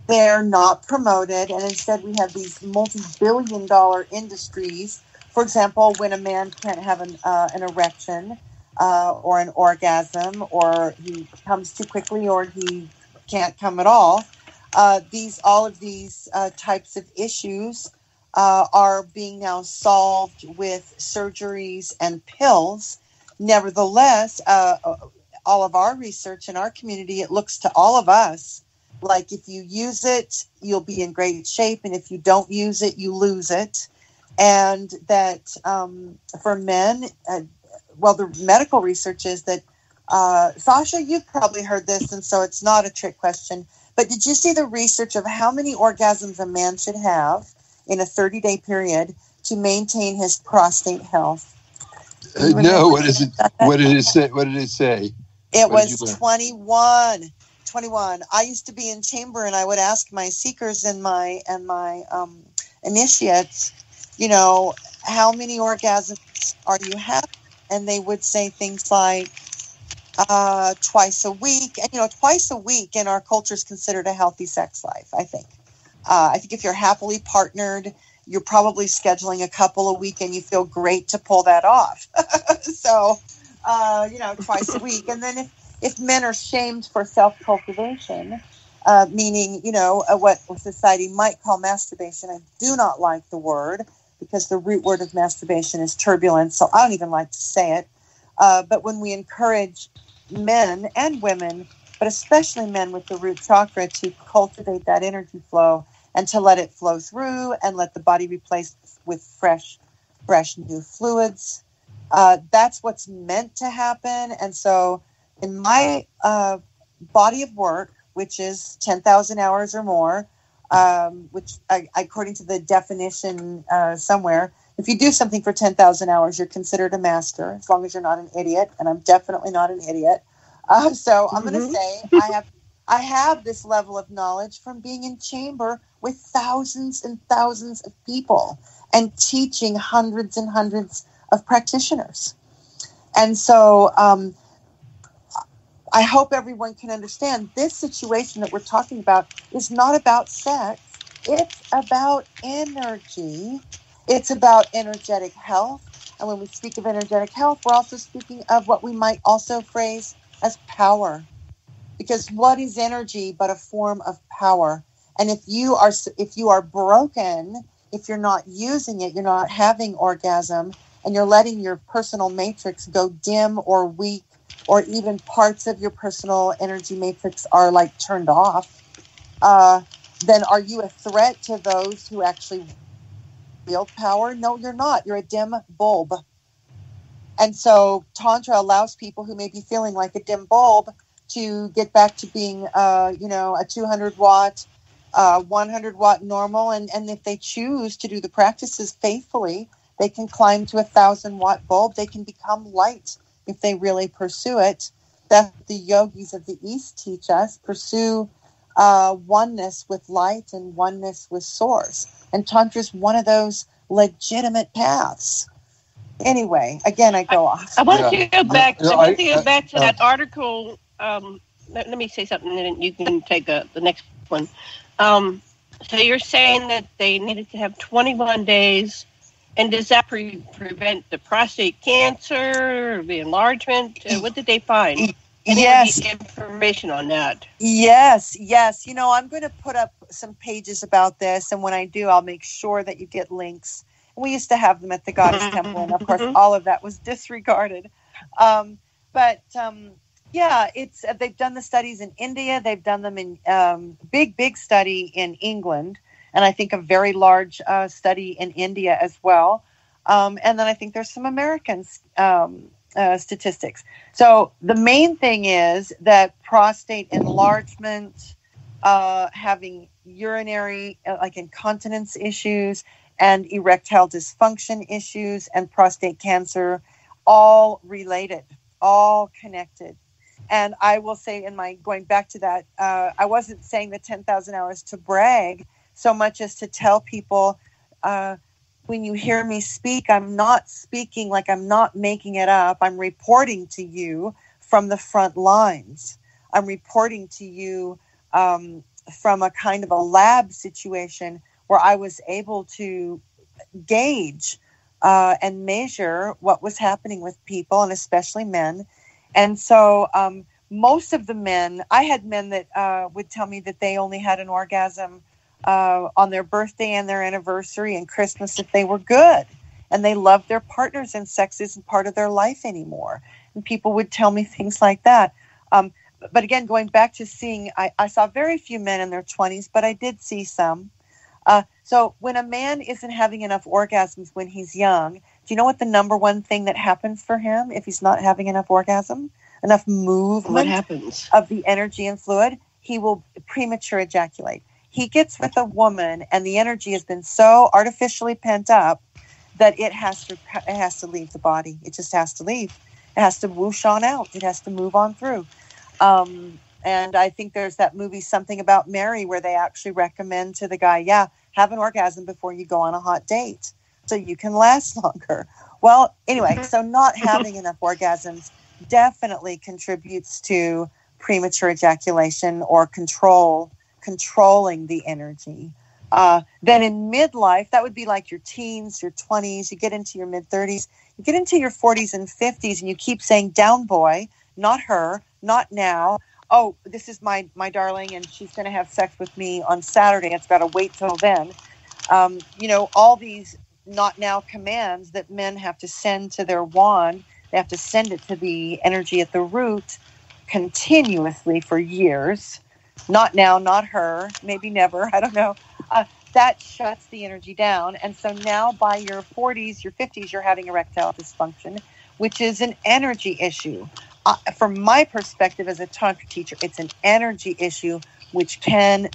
they're not promoted. And instead we have these multi-billion-dollar industries. For example, when a man can't have an erection or an orgasm, or he comes too quickly, or he can't come at all, all of these types of issues are being now solved with surgeries and pills. Nevertheless, all of our research in our community, it looks to all of us like if you use it, you'll be in great shape, and if you don't use it, you lose it. And that for men, the medical research is that, Sasha, you've probably heard this, and so it's not a trick question, but did you see the research of how many orgasms a man should have in a 30-day period to maintain his prostate health? No, what is it? What did it say? What did it say? It was 21. 21. I used to be in chamber, and I would ask my seekers and my initiates, how many orgasms are you having? And they would say things like twice a week. And, twice a week in our culture is considered a healthy sex life, I think. I think if you're happily partnered, you're probably scheduling a couple a week, and you feel great to pull that off. So, twice a week. And then if men are shamed for self-cultivation, meaning, what society might call masturbation, I do not like the word, because the root word of masturbation is turbulence, so I don't even like to say it. But when we encourage men and women, but especially men with the root chakra, to cultivate that energy flow and to let it flow through and let the body replace with fresh new fluids, that's what's meant to happen. And so in my body of work, which is 10,000 hours or more, which according to the definition somewhere, if you do something for 10,000 hours, you're considered a master, as long as you're not an idiot. And I'm definitely not an idiot. So I'm going to say I have this level of knowledge from being in chamber with thousands and thousands of people and teaching hundreds and hundreds of practitioners. And so I hope everyone can understand this situation that we're talking about is not about sex. It's about energy. It's about energetic health. And when we speak of energetic health, we're also speaking of what we might also phrase as power. Because what is energy but a form of power? And if you are broken, if you're not using it, you're not having orgasm, and you're letting your personal matrix go dim or weak, or even parts of your personal energy matrix are like turned off, then are you a threat to those who actually wield power? No, you're not. You're a dim bulb. And so Tantra allows people who may be feeling like a dim bulb to get back to being, a 200 watt, 100 watt normal. And if they choose to do the practices faithfully, they can climb to 1,000 watt bulb. They can become light if they really pursue it. That's what the yogis of the East teach us. Pursue oneness with light and oneness with source. And Tantra is one of those legitimate paths. Anyway, again, I go off. I want to go back. I want to go back to that article. Let me say something, and then you can take the next one. So you're saying that they needed to have 21 days, and does that prevent the prostate cancer, or the enlargement? What did they find? Yes. Information on that. Yes. You know, I'm going to put up some pages about this, and when I do, I'll make sure that you get links. We used to have them at the Goddess Temple, and of course, all of that was disregarded. Yeah, they've done the studies in India. They've done them in big study in England, and I think a very large study in India as well. And then I think there's some American statistics. So the main thing is that prostate enlargement, having urinary like incontinence issues, and erectile dysfunction issues, and prostate cancer, all related, all connected. And I will say, going back to that, I wasn't saying the 10,000 hours to brag so much as to tell people, when you hear me speak, I'm not speaking like I'm not making it up. I'm reporting to you from the front lines. I'm reporting to you from a kind of a lab situation where I was able to gauge and measure what was happening with people, and especially men. And so most of the men, I had men that would tell me that they only had an orgasm on their birthday and their anniversary and Christmas if they were good. And they loved their partners, and sex isn't part of their life anymore. And people would tell me things like that. But again, going back to seeing, I saw very few men in their 20s, but I did see some. So when a man isn't having enough orgasms when he's young, do you know what the number one thing that happens for him if he's not having enough orgasm, enough movement what happens? Of the energy and fluid? He will premature ejaculate. He gets with a woman, and the energy has been so artificially pent up that it has to leave the body. It just has to leave. It has to whoosh on out. It has to move on through. And I think there's that movie Something About Mary where they actually recommend to the guy, have an orgasm before you go on a hot date so you can last longer. Well, anyway, so not having enough orgasms definitely contributes to premature ejaculation or controlling the energy. Then in midlife, that would be like your teens, your 20s, you get into your mid-30s, you get into your 40s and 50s, and you keep saying, down boy, not her, not now. Oh, this is my darling, and she's going to have sex with me on Saturday. It's got to wait till then. All these not now commands that men have to send to their wand. They have to send it to the energy at the root continuously for years. Not now, not her, maybe never. I don't know. That shuts the energy down. And so now by your 40s, your 50s, you're having erectile dysfunction, which is an energy issue. From my perspective as a Tantra teacher, it's an energy issue which can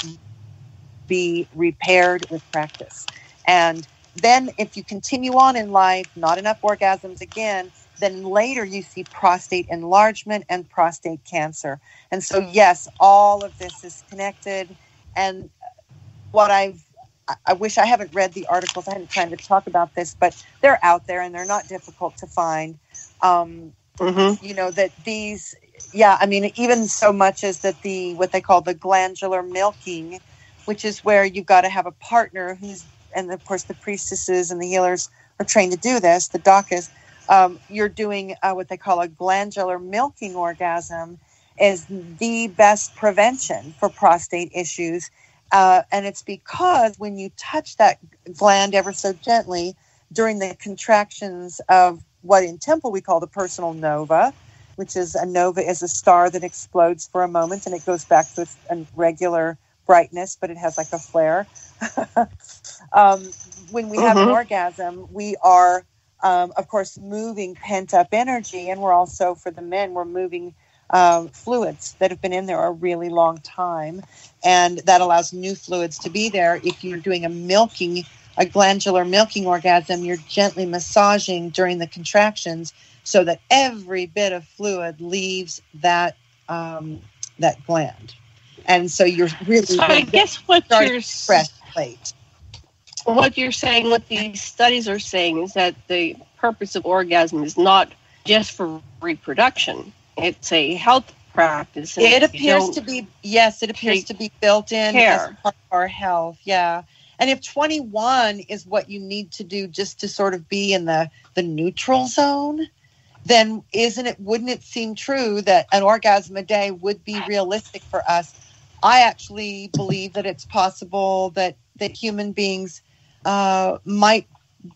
be repaired with practice. And then if you continue on in life, not enough orgasms again, then later you see prostate enlargement and prostate cancer. And so, yes, all of this is connected. And what I wish I haven't read the articles. I hadn't time to talk about this, but they're out there and they're not difficult to find. That these, even so much as that what they call the glandular milking, which is where you've got to have a partner and of course the priestesses and the healers are trained to do this, the doctors, you're doing what they call a glandular milking orgasm is the best prevention for prostate issues. And it's because when you touch that gland ever so gently during the contractions of what in Temple we call the personal nova, which is a nova is a star that explodes for a moment and it goes back to a regular brightness, but it has like a flare. When we have an orgasm, we are, of course, moving pent-up energy, and we're also, for the men, we're moving fluids that have been in there a really long time, and that allows new fluids to be there. If you're doing a glandular milking orgasm, you're gently massaging during the contractions so that every bit of fluid leaves that gland. And so you're really... So I guess what you're saying, what these studies are saying, is that the purpose of orgasm is not just for reproduction. It's a health practice. It appears to be, yes, it appears to be built in as part of our health, yeah. And if 21 is what you need to do just to sort of be in the neutral zone, then wouldn't it seem true that an orgasm a day would be realistic for us? I actually believe that it's possible that human beings might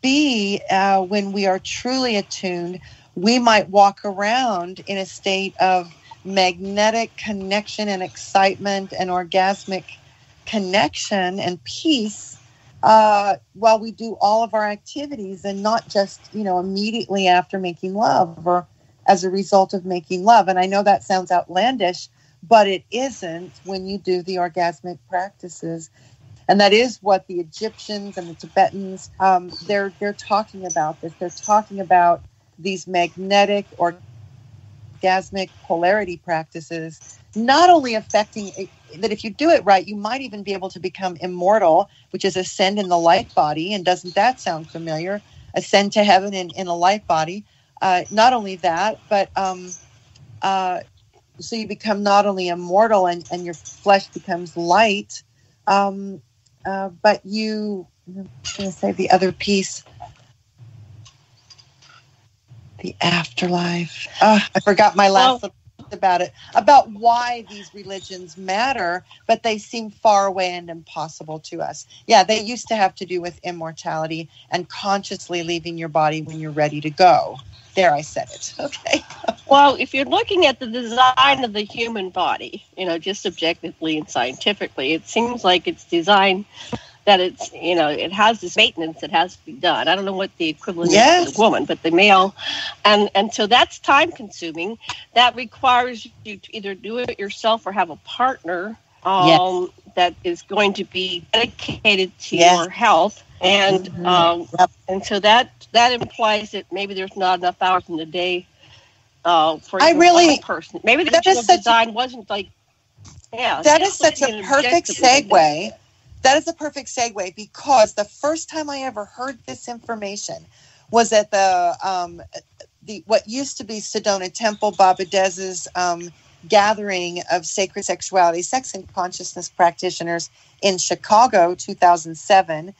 be, when we are truly attuned, we might walk around in a state of magnetic connection and excitement and orgasmic connection and peace while we do all of our activities, and not just, immediately after making love or as a result of making love. And I know that sounds outlandish, but it isn't when you do the orgasmic practices. And that is what the Egyptians and the Tibetans, they're talking about this. They're talking about these magnetic orgasmic polarity practices, not only affecting that if you do it right, you might even be able to become immortal, which is ascend in the light body. And doesn't that sound familiar? Ascend to heaven in a light body. Not only that, but so you become not only immortal and your flesh becomes light, but you, I'm going to say the other piece, the afterlife. I forgot my last little about it, about why these religions matter, but they seem far away and impossible to us. Yeah, they used to have to do with immortality and consciously leaving your body when you're ready to go. There, I said it. Okay. Well, if you're looking at the design of the human body, just objectively and scientifically, it seems like it's designed that it's, it has this maintenance that has to be done. I don't know what the equivalent is for the woman, but the male. And so that's time consuming. That requires you to either do it yourself or have a partner that is going to be dedicated to your health. And and so that implies that maybe there's not enough hours in the day for one person. Maybe the design wasn't like, that is such a perfect segue. That is a perfect segue, because the first time I ever heard this information was at the what used to be Sedona Temple, Baba Dez's gathering of sacred sexuality, sex and consciousness practitioners in Chicago, 2007.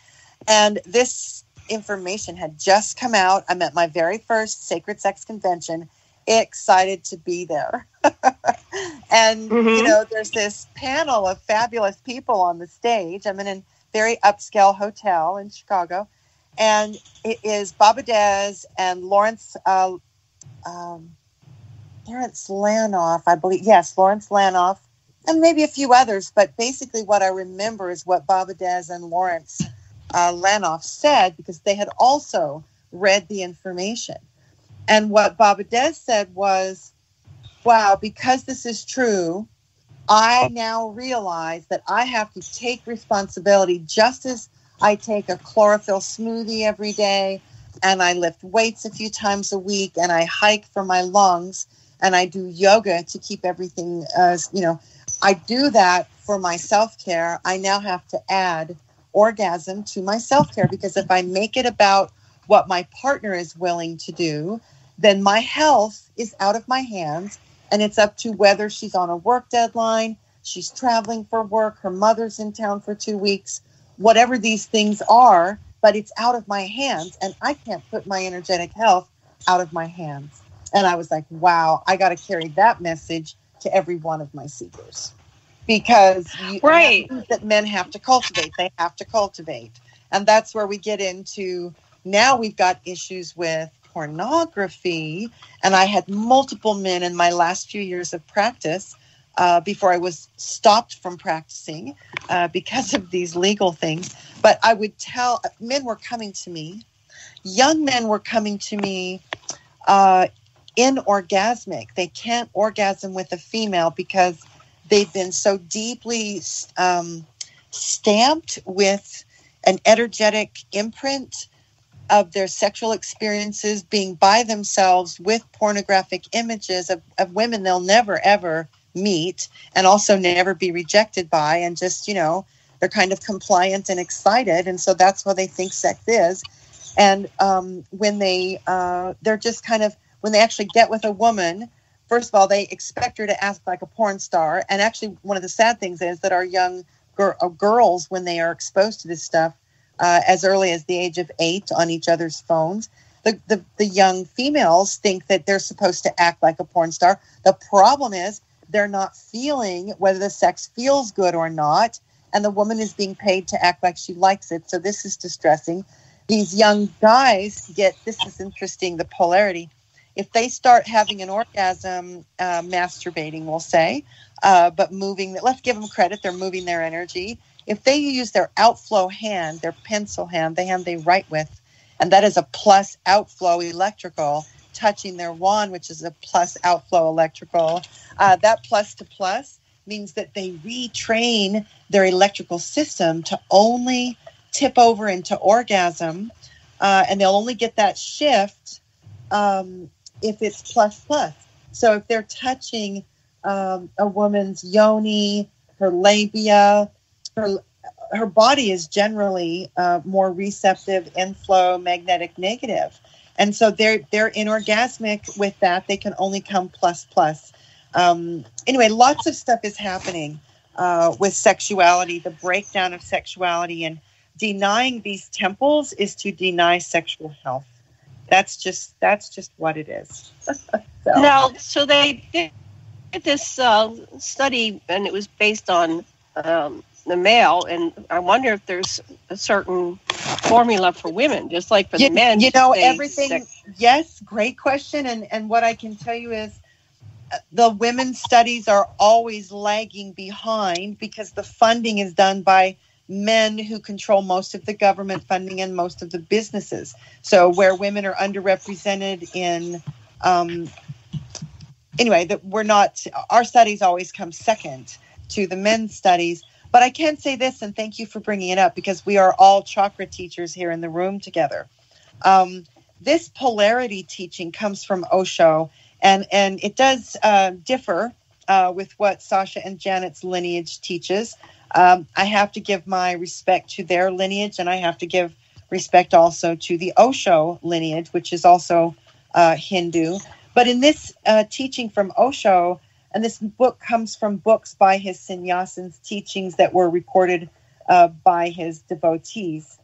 And this information had just come out. I'm at my very first sacred sex convention, excited to be there. And, there's this panel of fabulous people on the stage. I'm in a very upscale hotel in Chicago. And it is Baba Dez and Lawrence Lanoff, I believe. Yes, Lawrence Lanoff, and maybe a few others. But basically what I remember is what Baba Dez and Lawrence Lanoff said, because they had also read the information. And what Baba Dez said was, wow, because this is true, I now realize that I have to take responsibility, just as I take a chlorophyll smoothie every day, and I lift weights a few times a week, and I hike for my lungs, and I do yoga to keep everything, I do that for my self-care. I now have to add orgasm to my self-care, because if I make it about what my partner is willing to do, then my health is out of my hands, and it's up to whether she's on a work deadline, she's traveling for work, her mother's in town for 2 weeks, whatever these things are, but it's out of my hands, and I can't put my energetic health out of my hands. And I was like, wow, I got to carry that message to every one of my seekers, because that men have to cultivate. They have to cultivate. And that's where we get into, now we've got issues with pornography. And I had multiple men in my last few years of practice before I was stopped from practicing because of these legal things. But I would tell, men were coming to me, young men were coming to me in orgasmic. They can't orgasm with a female because they've been so deeply stamped with an energetic imprint of their sexual experiences being by themselves with pornographic images of women they'll never, ever meet and also never be rejected by, and just, they're kind of compliant and excited. And so that's what they think sex is. And when they're just kind of, when they actually get with a woman, first of all, they expect her to act like a porn star. And actually, one of the sad things is that our young girls, when they are exposed to this stuff, as early as the age of 8 on each other's phones, the young females think that they're supposed to act like a porn star. The problem is they're not feeling whether the sex feels good or not. And the woman is being paid to act like she likes it. So this is distressing. These young guys this is interesting, the polarity. If they start having an orgasm, masturbating, we'll say, but moving, let's give them credit, they're moving their energy. If they use their outflow hand, their pencil hand, the hand they write with, and that is a plus outflow electrical, touching their wand, which is a plus outflow electrical, that plus to plus means that they retrain their electrical system to only tip over into orgasm, and they'll only get that shift if it's plus plus. So if they're touching a woman's yoni, her labia, her body is generally more receptive, inflow, magnetic, negative. And so they're inorgasmic with that. They can only come plus plus. Anyway, lots of stuff is happening with sexuality, the breakdown of sexuality, and denying these temples is to deny sexual health. That's just what it is. So they did this study, and it was based on the male, and I wonder if there's a certain formula for women, just like for the men. Everything. Yes, great question. And what I can tell you is the women's studies are always lagging behind because the funding is done by men who control most of the government funding and most of the businesses. So where women are underrepresented in, our studies always come second to the men's studies. But I can say this, and thank you for bringing it up, because we are all chakra teachers here in the room together. This polarity teaching comes from Osho, and it does differ with what Sasha and Janet's lineage teaches. I have to give my respect to their lineage, and I have to give respect also to the Osho lineage, which is also Hindu. But in this teaching from Osho, and this book comes from books by his sannyasins, teachings that were recorded by his devotees.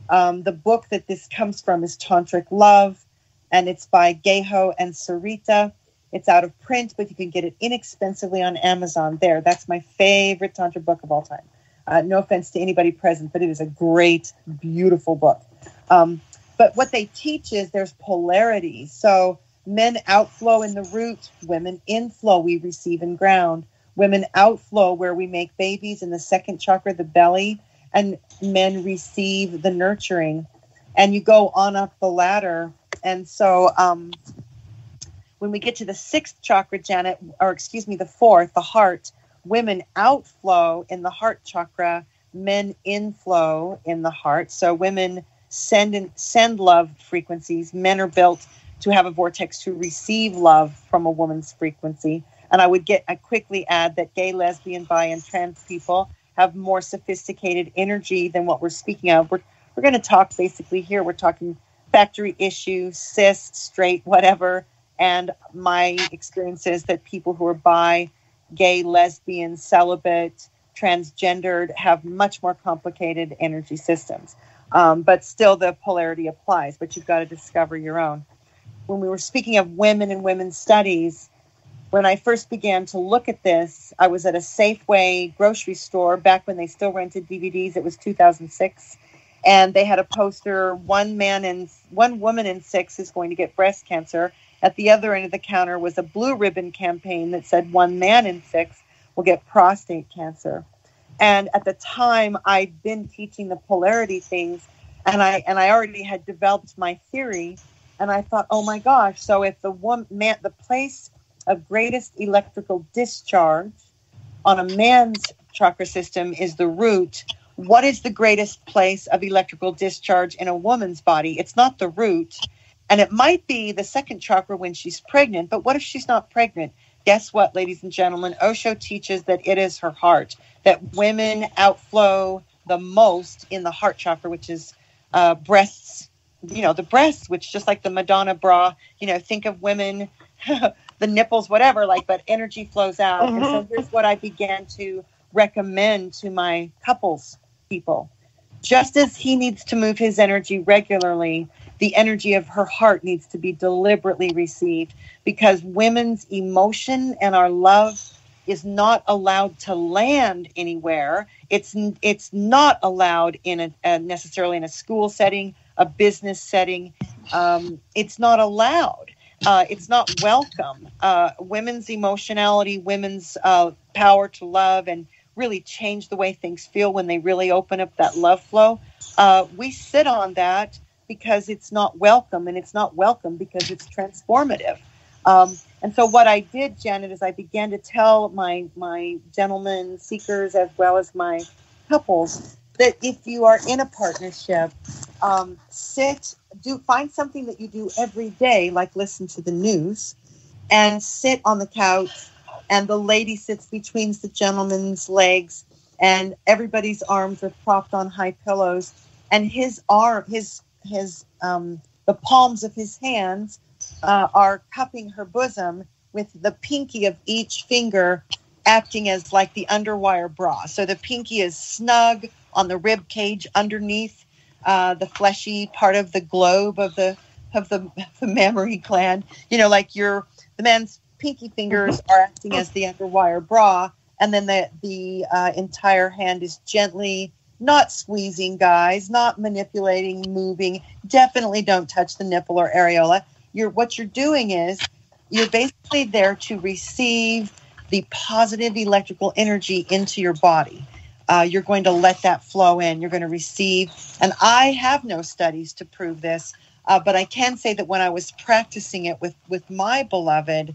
The book that this comes from is Tantric Love, and it's by Geho and Sarita. It's out of print, but you can get it inexpensively on Amazon. That's my favorite Tantra book of all time. No offense to anybody present, but it is a great, beautiful book. But what they teach is there's polarity. So men outflow in the root, women inflow, we receive in ground. Women outflow where we make babies in the second chakra, the belly, and men receive the nurturing. And you go on up the ladder. And so when we get to the sixth chakra, the fourth, the heart, women outflow in the heart chakra, men inflow in the heart. So women send love frequencies. Men are built to have a vortex to receive love from a woman's frequency. And I quickly add that gay, lesbian, bi, and trans people have more sophisticated energy than what we're speaking of. We're going to talk basically here. We're talking factory issues, cis, straight, whatever. And my experience is that people who are bi, gay, lesbian, celibate, transgendered have much more complicated energy systems. But still the polarity applies, but you've got to discover your own. When we were speaking of women and women's studies, when I first began to look at this, I was at a Safeway grocery store back when they still rented DVDs. It was 2006. And they had a poster, one woman in 6 is going to get breast cancer. At the other end of the counter was a blue ribbon campaign that said 1 man in 6 will get prostate cancer. And at the time, I'd been teaching the polarity things, and I already had developed my theory. And I thought, oh my gosh, so if the place of greatest electrical discharge on a man's chakra system is the root, what is the greatest place of electrical discharge in a woman's body? It's not the root. And it might be the second chakra when she's pregnant, but what if she's not pregnant? guess what, ladies and gentlemen? Osho teaches that it is her heart, that women outflow the most in the heart chakra, which is breasts, the breasts, which just like the Madonna bra, think of women, the nipples, whatever, but energy flows out. And so here's what I began to recommend to my couples people. Just as he needs to move his energy regularly, the energy of her heart needs to be deliberately received, because women's emotion and our love is not allowed to land anywhere. It's not allowed in necessarily in a school setting, a business setting. It's not allowed. It's not welcome. Women's emotionality, women's power to love and really change the way things feel when they really open up that love flow. We sit on that because it's not welcome, and it's not welcome because it's transformative. And so what I did, Janet, is I began to tell my gentlemen seekers as well as my couples that if you are in a partnership, find something that you do every day, like listen to the news, and sit on the couch, and the lady sits between the gentleman's legs, and everybody's arms are propped on high pillows, and the palms of his hands are cupping her bosom, with the pinky of each finger acting as like the underwire bra. So the pinky is snug on the rib cage underneath the fleshy part of the globe of the mammary gland. The man's pinky fingers are acting as the underwire bra, and then the entire hand is gently, not squeezing, guys, not manipulating, moving. Definitely don't touch the nipple or areola. What you're doing is you're basically there to receive the positive electrical energy into your body. You're going to let that flow in. You're going to receive. And I have no studies to prove this, but I can say that when I was practicing it with my beloved,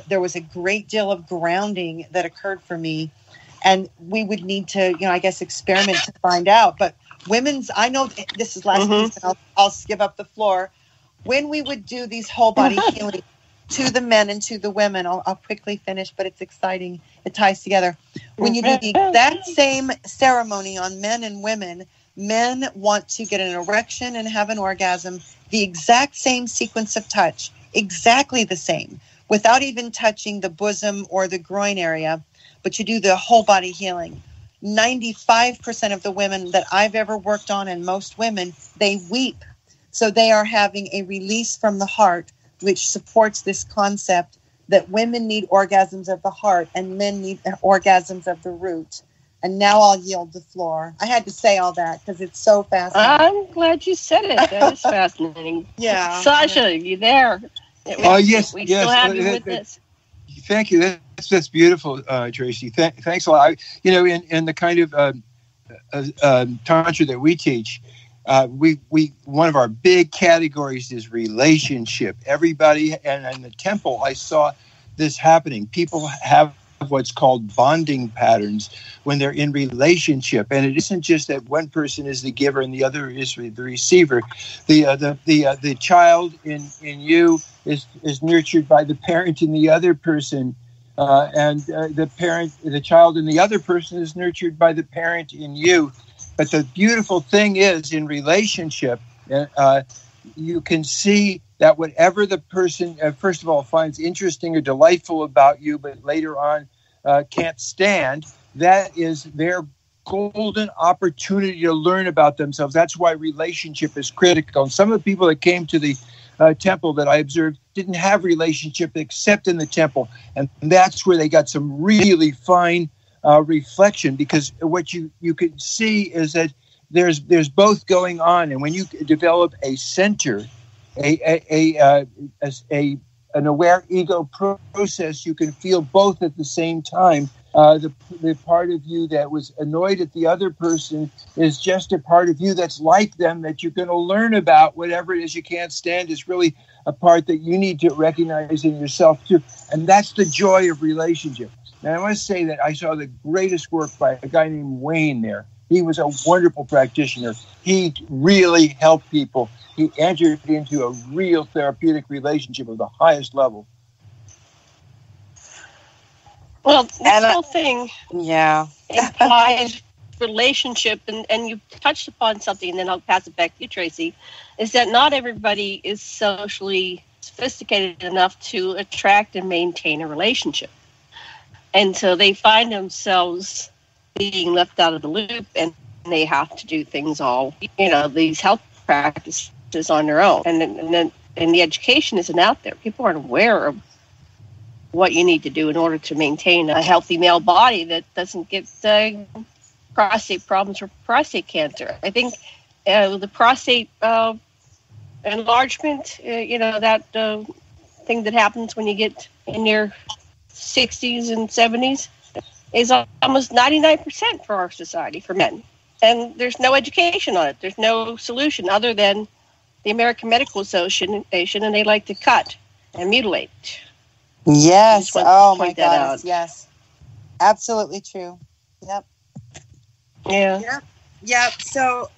there was a great deal of grounding that occurred for me. And we would need to, experiment to find out. But I know this is last piece, and I'll give up the floor. When we would do these whole body healing to the men and to the women, I'll quickly finish, but it's exciting. It ties together. When you do the exact same ceremony on men and women, men want to get an erection and have an orgasm, the exact same sequence of touch, exactly the same, without even touching the bosom or the groin area, but you do the whole body healing. 95% of the women that I've ever worked on, and most women, they weep. So they are having a release from the heart, which supports this concept that women need orgasms of the heart and men need orgasms of the root. And now I'll yield the floor. I had to say all that because it's so fascinating. I'm glad you said it. That is fascinating. Yeah. Sasha, you there? Yes. We still have you with us. Thank you. That's beautiful, Tracy. Thanks a lot. In the kind of Tantra that we teach, we one of our big categories is relationship. Everybody, and in the temple, I saw this happening. People have what's called bonding patterns when they're in relationship, and it isn't just that one person is the giver and the other is the receiver. The child in you is nurtured by the parent in the other person, and the child in the other person is nurtured by the parent in you. But the beautiful thing is, in relationship, you can see that whatever the person, first of all, finds interesting or delightful about you, but later on can't stand, that is their golden opportunity to learn about themselves. That's why relationship is critical. And some of the people that came to the temple that I observed didn't have relationship except in the temple. And that's where they got some really fine reflection, because what you can see is that there's both going on. And when you develop a center, an aware ego process, you can feel both at the same time. The part of you that was annoyed at the other person is just a part of you that's like them, that you're going to learn about. Whatever it is you can't stand is really a part that you need to recognize in yourself too. And that's the joy of relationship. Now, I must say that I saw the greatest work by a guy named Wayne there. He was a wonderful practitioner. He really helped people. He entered into a real therapeutic relationship of the highest level. Well, this whole thing implies relationship, and you touched upon something, and then I'll pass it back to you, Tracy, is that not everybody is socially sophisticated enough to attract and maintain a relationship. And so they find themselves being left out of the loop, and they have to do things all, these health practices on their own. And the education isn't out there. People aren't aware of what you need to do in order to maintain a healthy male body that doesn't get prostate problems or prostate cancer. I think the prostate enlargement, that thing that happens when you get in your 60s and 70s is almost 99% for our society, for men. And there's no education on it. There's no solution other than the American Medical Association, and they like to cut and mutilate. Yes. Oh my God. Yes. Absolutely true. Yep. Yeah. Yep. So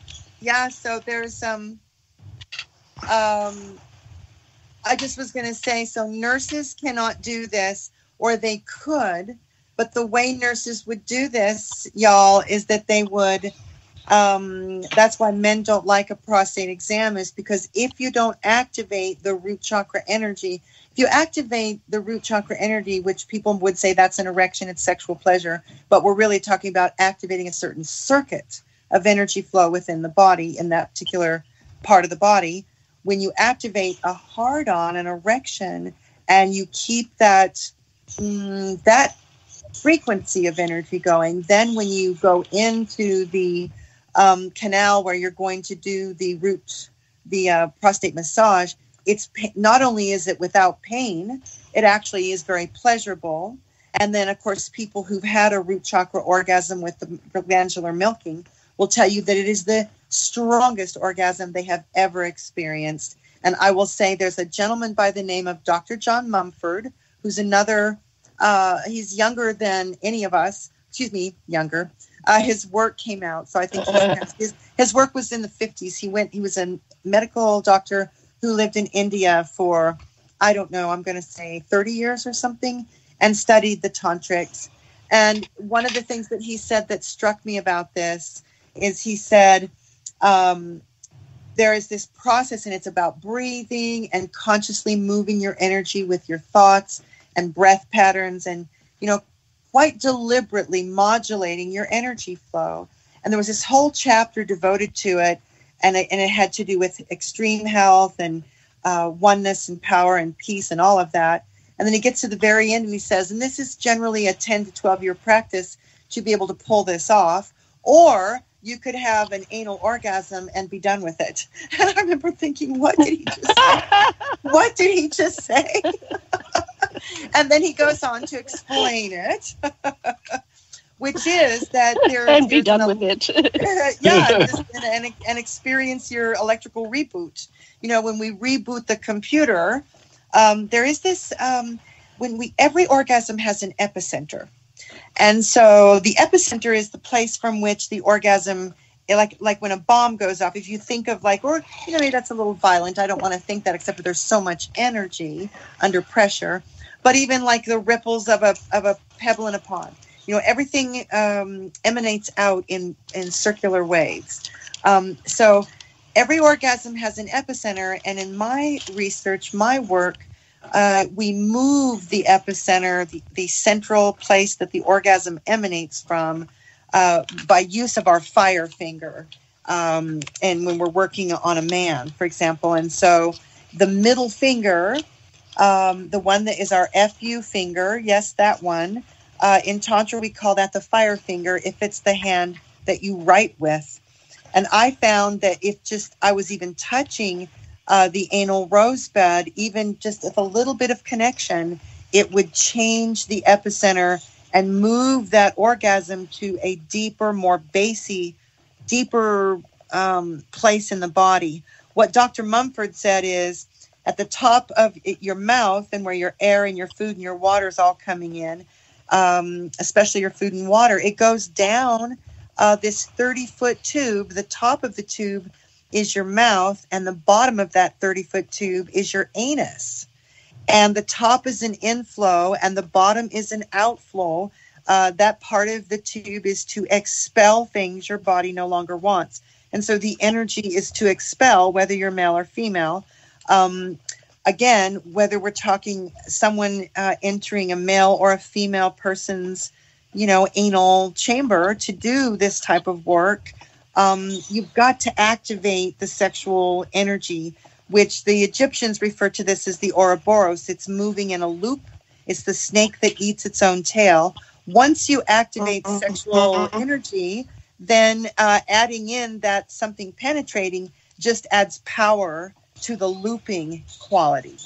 there's I just was going to say, so nurses cannot do this, or they could, but the way nurses would do this, y'all, is that they would, that's why men don't like a prostate exam, is because if you don't activate the root chakra energy, if you activate the root chakra energy, which people would say that's an erection, it's sexual pleasure, but we're really talking about activating a certain circuit of energy flow within the body, in that particular part of the body. When you activate a hard-on, an erection, and you keep that frequency of energy going, then when you go into the canal where you're going to do the prostate massage, it's not only is it without pain, it actually is very pleasurable. And then, of course, people who've had a root chakra orgasm with the glandular milking will tell you that it is the strongest orgasm they have ever experienced. And I will say there's a gentleman by the name of Dr. John Mumford, who's another, he's younger than any of us, younger. His work came out, so I think his work was in the 50s. He was a medical doctor who lived in India for, I don't know, I'm going to say 30 years or something, and studied the tantrics. And one of the things that he said that struck me about this is he said, there is this process, and it's about breathing and consciously moving your energy with your thoughts and breath patterns, and, quite deliberately modulating your energy flow. And there was this whole chapter devoted to it, and it had to do with extreme health and oneness and power and peace and all of that. And then he gets to the very end and he says, and this is generally a 10 to 12-year practice to be able to pull this off, or you could have an anal orgasm and be done with it. And I remember thinking, what did he just say? What did he just say? And then he goes on to explain it, which is that and be done with it. And experience your electrical reboot. When we reboot the computer, there is this, every orgasm has an epicenter. And so the epicenter is the place from which the orgasm, like when a bomb goes off, if you think of maybe that's a little violent. I don't want to think that, except for there's so much energy under pressure. But even like the ripples of a pebble in a pond, everything emanates out in circular waves. So every orgasm has an epicenter. And in my research, my work, we move the epicenter, the central place that the orgasm emanates from, by use of our fire finger. And when we're working on a man, for example. And so the middle finger, the one that is our FU finger, yes, that one. In Tantra, we call that the fire finger if it's the hand that you write with. And I found that if I was even touching the anal rosebud, even just with a little bit of connection, it would change the epicenter and move that orgasm to a deeper, more deeper place in the body. What Dr. Mumford said is, at the top of your mouth, and where your air and your food and your water is all coming in, especially your food and water, it goes down this 30-foot tube. The top of the tube is your mouth, and the bottom of that 30-foot tube is your anus. and the top is an inflow and the bottom is an outflow. That part of the tube is to expel things your body no longer wants. And so the energy is to expel, whether you're male or female. Again, whether we're talking someone entering a male or a female person's, anal chamber to do this type of work, you've got to activate the sexual energy, which the Egyptians refer to this as the Ouroboros. It's moving in a loop. It's the snake that eats its own tail. Once you activate sexual energy, then adding in that something penetrating just adds power to the looping quality.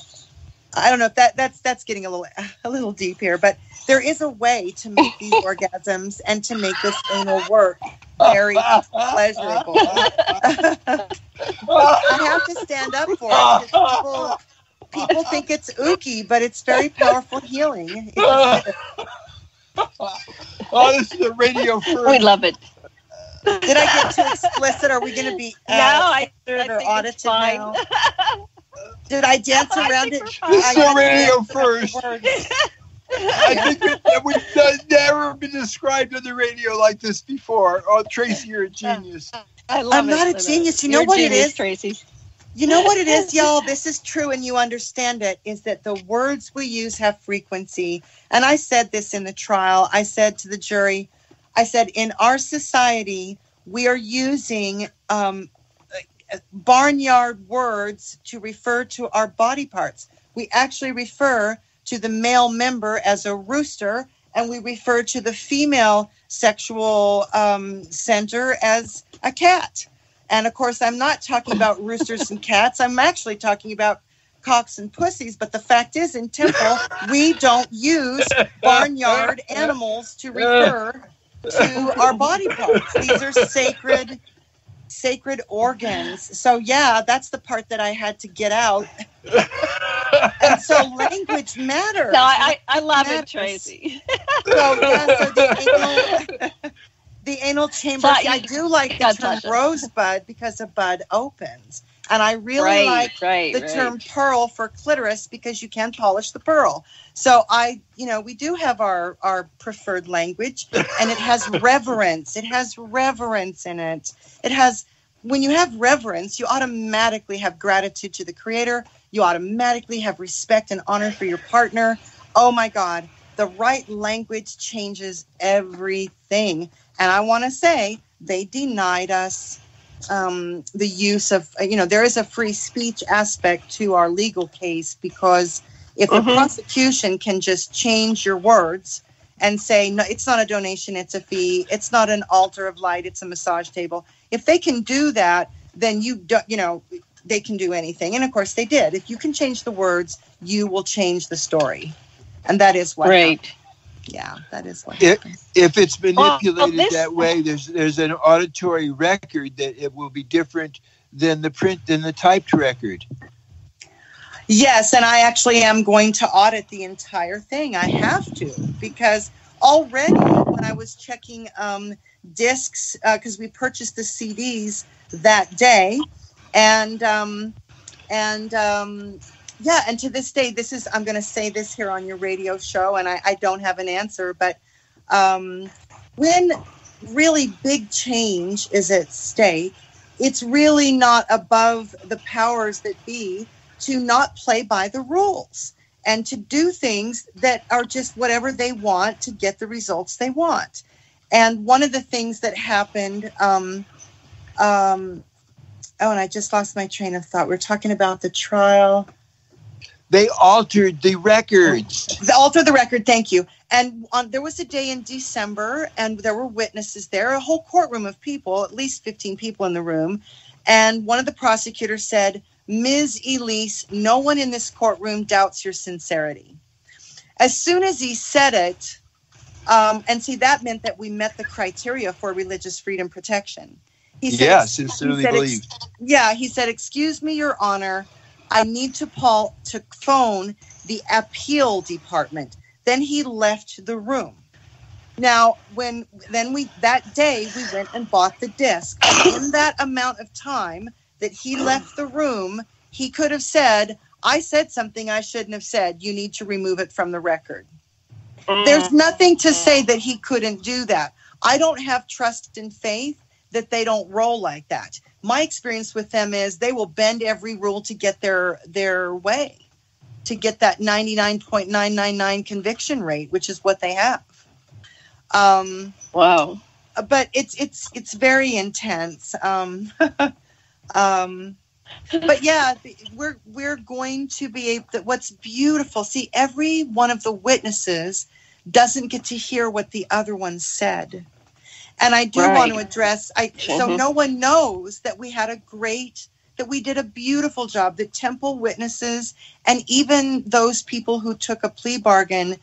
I don't know if that's getting a little deep here, but there is a way to make these orgasms and to make this anal work very pleasurable. I have to stand up for it because people think it's ooky, but it's very powerful healing. This is a radio first. We love it. Did I get too explicit? Are we going to be I think audited it's fine. now? Did I dance around it? This is a radio first. I think that we've never been described on the radio like this before. Oh, Tracy, you're a genius. I'm not a genius. You know what it is, Tracy? You know what it is, y'all? This is true, and you understand it, is that the words we use have frequency. And I said this in the trial. I said to the jury, in our society, we are using barnyard words to refer to our body parts. We actually refer to the male member as a rooster, and we refer to the female sexual center as a cat. And of course, I'm not talking about roosters and cats. I'm actually talking about cocks and pussies. But the fact is, in Temple, we don't use barnyard animals to refer to our body parts. These are sacred organs. So yeah, that's the part that I had to get out. And so language matters. No, I love it, Tracy. So the anal chamber. I do like the term rosebud because a bud opens. And I really like the term pearl for clitoris because you can polish the pearl. So we do have our preferred language, and it has reverence. It has reverence in it. When you have reverence, you automatically have gratitude to the creator. You automatically have respect and honor for your partner. Oh my God, the right language changes everything. And I want to say they denied us the use of, there is a free speech aspect to our legal case, because if the prosecution can just change your words and say, no, it's not a donation, it's a fee, it's not an altar of light, it's a massage table. If they can do that, then they can do anything. And of course they did. If you can change the words, you will change the story. And that is what happened. Yeah, that is what happens. If it's manipulated that way, there's an auditory record that it will be different than the typed record. Yes, and I actually am going to audit the entire thing. I have to, because already when I was checking discs, because we purchased the CDs that day, and to this day, I'm going to say this here on your radio show, and I don't have an answer, but when really big change is at stake, it's really not above the powers that be to not play by the rules and to do things that are just whatever they want to get the results they want. And one of the things that happened, and I just lost my train of thought. We're talking about the trial. They altered the records. They altered the record, thank you. And there was a day in December, and there were witnesses there, a whole courtroom of people, at least 15 people in the room. And one of the prosecutors said, Ms. Elise, no one in this courtroom doubts your sincerity. As soon as he said it, and see, that meant that we met the criteria for religious freedom protection. He said, yes, sincerely believed. He said, excuse me, Your Honor, I need to phone the appeal department. Then he left the room. Now, that day we went and bought the disc. In that amount of time that he left the room, he could have said, I said something I shouldn't have said. You need to remove it from the record. There's nothing to say that he couldn't do that. I don't have trust and faith that they don't roll like that. My experience with them is they will bend every rule to get their way, to get that 99.999 conviction rate, which is what they have. Wow. But it's very intense. But yeah, we're going to be able to, what's beautiful. See, every one of the witnesses doesn't get to hear what the other one said. And I do want to address, so no one knows that we did a beautiful job. The temple witnesses and even those people who took a plea bargain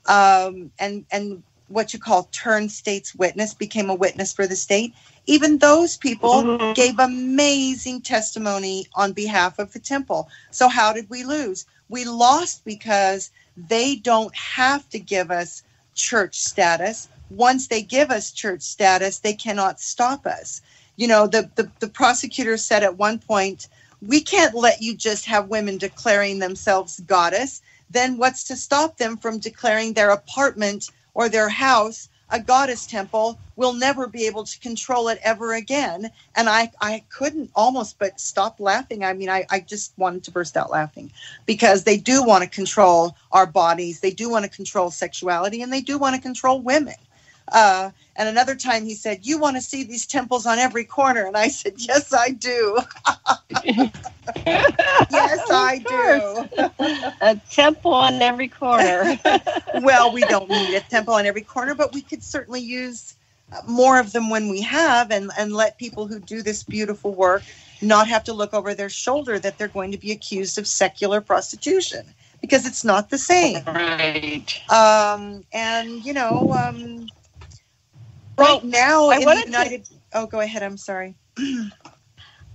and what you call turned state's witness, became a witness for the state. Even those people gave amazing testimony on behalf of the temple. So how did we lose? We lost because they don't have to give us church status. Once they give us church status, they cannot stop us. You know, the prosecutor said at one point, we can't let you just have women declaring themselves goddess. Then what's to stop them from declaring their apartment or their house a goddess temple? We'll never be able to control it ever again. And I couldn't almost but stop laughing. I mean, I just wanted to burst out laughing because they do want to control our bodies. They do want to control sexuality, and they do want to control women. And another time he said, you want to see these temples on every corner? And I said, yes, I do. Yes, I do. A temple on every corner. Well, we don't need a temple on every corner, but we could certainly use more of them when we have, and let people who do this beautiful work not have to look over their shoulder that they're going to be accused of secular prostitution, because it's not the same. Right. And, you know, right now in the United... Oh, go ahead. I'm sorry.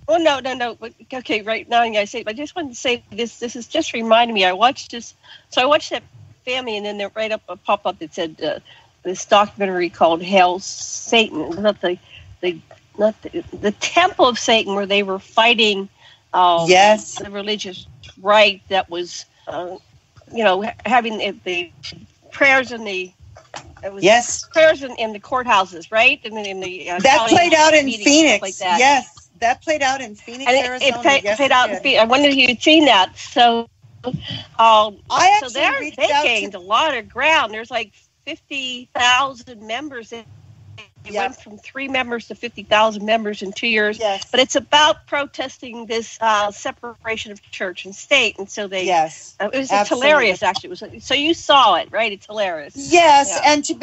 Oh, no. Okay, right now, I say, I just wanted to say this. This is just reminding me. I watched this. So I watched that family, and then there right up a pop-up that said this documentary called Hail Satan. Not the Temple of Satan, where they were fighting yes, the religious right that was, having the prayers in the... yes, prayers in the courthouses, right? And then in the that played out in Phoenix. Like that. Yes, that played out in Phoenix, Arizona. It played out in Phoenix. I wondered if you'd seen that. So, they gained a lot of ground. There's like 50,000 members. It went from 3 members to 50,000 members in 2 years. Yes. But it's about protesting this separation of church and state. And so they, it's hilarious, actually. So you saw it, right? It's hilarious. Yes. Yeah. And to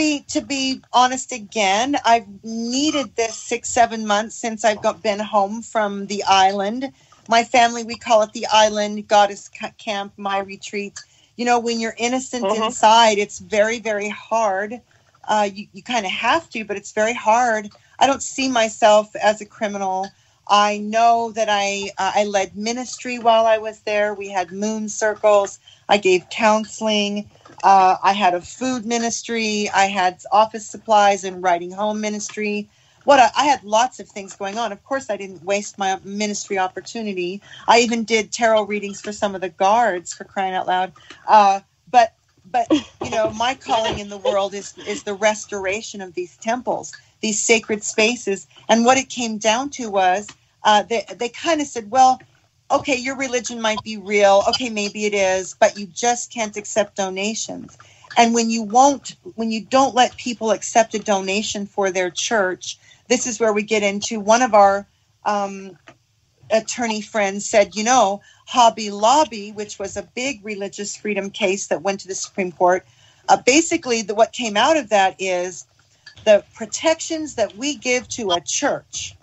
be honest again, I've needed this 6-7 months since I've been home from the island. My family, we call it the island goddess camp, my retreat. You know, when you're innocent inside, it's very, very hard. You kind of have to, but it's very hard. I don't see myself as a criminal. I know that I led ministry while I was there. We had moon circles. I gave counseling. I had a food ministry. I had office supplies and writing home ministry. I had lots of things going on. Of course, I didn't waste my ministry opportunity. I even did tarot readings for some of the guards, for crying out loud. But you know, my calling in the world is the restoration of these temples, these sacred spaces. And what it came down to was they kind of said, well, okay, your religion might be real. Okay, maybe it is, but you just can't accept donations. And when you don't let people accept a donation for their church, this is where we get into one of our attorney friends said, you know, Hobby Lobby, which was a big religious freedom case that went to the Supreme Court, basically what came out of that is the protections that we give to a church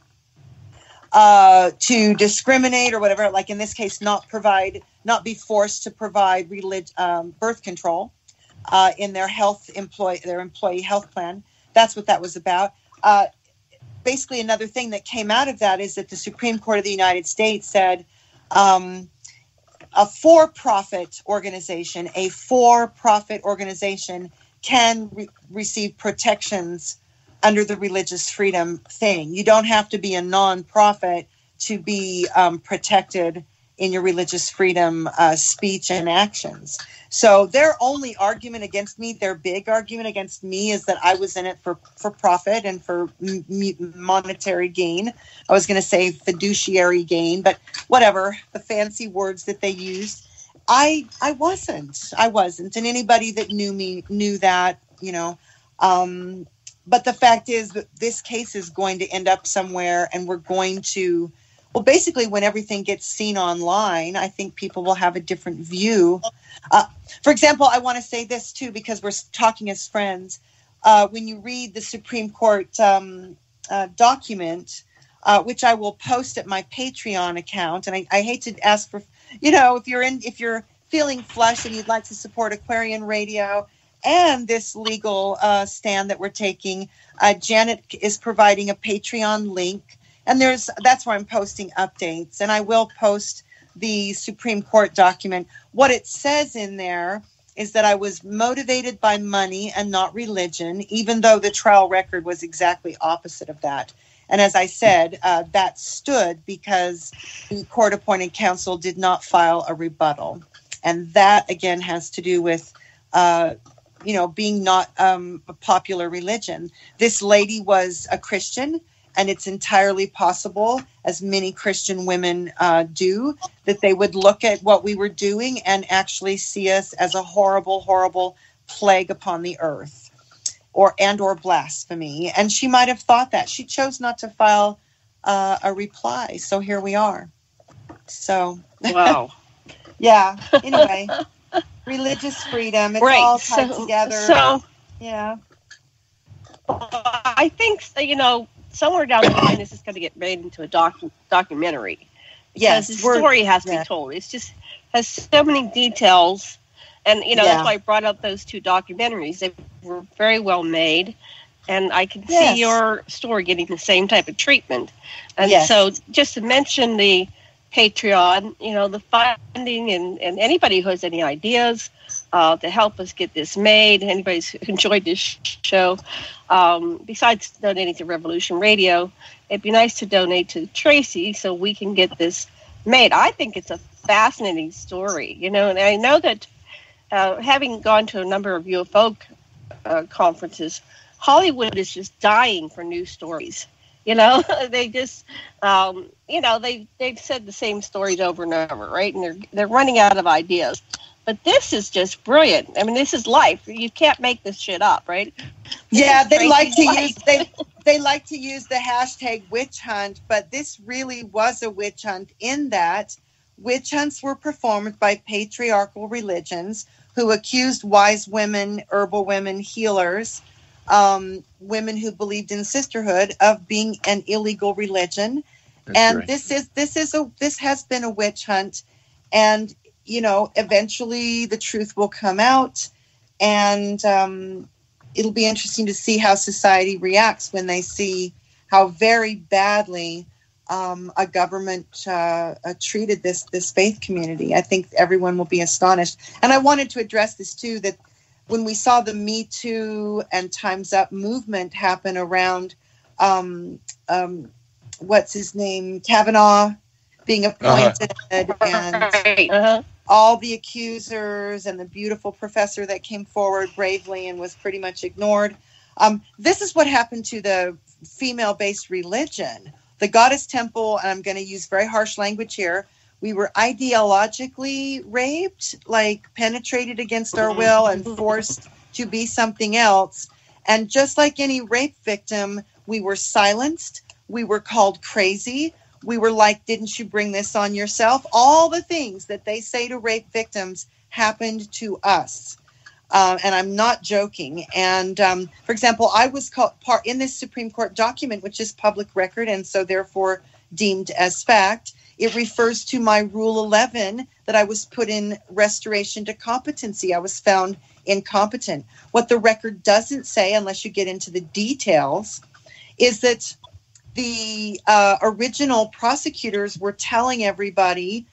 to discriminate or whatever, like in this case, not be forced to provide birth control in their employee health plan. That's what that was about. Basically, another thing that came out of that is that the Supreme Court of the United States said a for-profit organization can receive protections under the religious freedom thing. You don't have to be a non-profit to be protected in your religious freedom speech and actions. So their only argument against me, their big argument against me, is that I was in it for profit and for monetary gain. I was going to say fiduciary gain, but whatever, the fancy words that they used. I wasn't. And anybody that knew me knew that, but the fact is that this case is going to end up somewhere, and we're going to, well, basically when everything gets seen online, I think people will have a different view. For example, I want to say this too, because we're talking as friends. When you read the Supreme Court document, which I will post at my Patreon account, and I hate to ask for, if you're feeling flush and you'd like to support Aquarian Radio and this legal stand that we're taking, Janet is providing a Patreon link, and that's where I'm posting updates, and I will post the Supreme Court document. What it says in there is that I was motivated by money and not religion, even though the trial record was exactly opposite of that. And as I said, that stood because the court-appointed counsel did not file a rebuttal. And that, again, has to do with, being not a popular religion. This lady was a Christian, and it's entirely possible, as many Christian women do, that they would look at what we were doing and actually see us as a horrible, horrible plague upon the earth, or blasphemy. And she might have thought that. She chose not to file a reply. So here we are. So wow. Yeah. Anyway, religious freedom. It's all tied together. So yeah. I think somewhere down the line, this is going to get made into a documentary. Yes, the story has to be told. It's just has so many details, and that's why I brought up those two documentaries. They were very well made, and I can see your story getting the same type of treatment. And so, just to mention the Patreon, the funding, and anybody who has any ideas to help us get this made, anybody who's enjoyed this show, besides donating to Revolution Radio, it'd be nice to donate to Tracy so we can get this made. I think it's a fascinating story, and I know that having gone to a number of UFO conferences, Hollywood is just dying for new stories. They just, they've said the same stories over and over, right? And they're running out of ideas. But this is just brilliant. I mean, this is life. You can't make this shit up, right? Yeah, they like to use the hashtag witch hunt, but this really was a witch hunt in that witch hunts were performed by patriarchal religions who accused wise women, herbal women, healers, women who believed in sisterhood of being an illegal religion. That's and right. This has been a witch hunt, and eventually the truth will come out, and it'll be interesting to see how society reacts when they see how very badly a government treated this faith community. I think everyone will be astonished. And I wanted to address this too, that when we saw the Me Too and Time's Up movement happen around, what's his name, Kavanaugh being appointed, and all the accusers and the beautiful professor that came forward bravely and was pretty much ignored. This is what happened to the female-based religion. The Goddess Temple, and I'm going to use very harsh language here, we were ideologically raped, like penetrated against our will and forced to be something else. And just like any rape victim, we were silenced. We were called crazy. We were like, didn't you bring this on yourself? All the things that they say to rape victims happened to us. And I'm not joking. And for example, I was called part in this Supreme Court document, which is public record and so therefore deemed as fact. It refers to my Rule 11 that I was put in restoration to competency. I was found incompetent. What the record doesn't say, unless you get into the details, is that the original prosecutors were telling everybody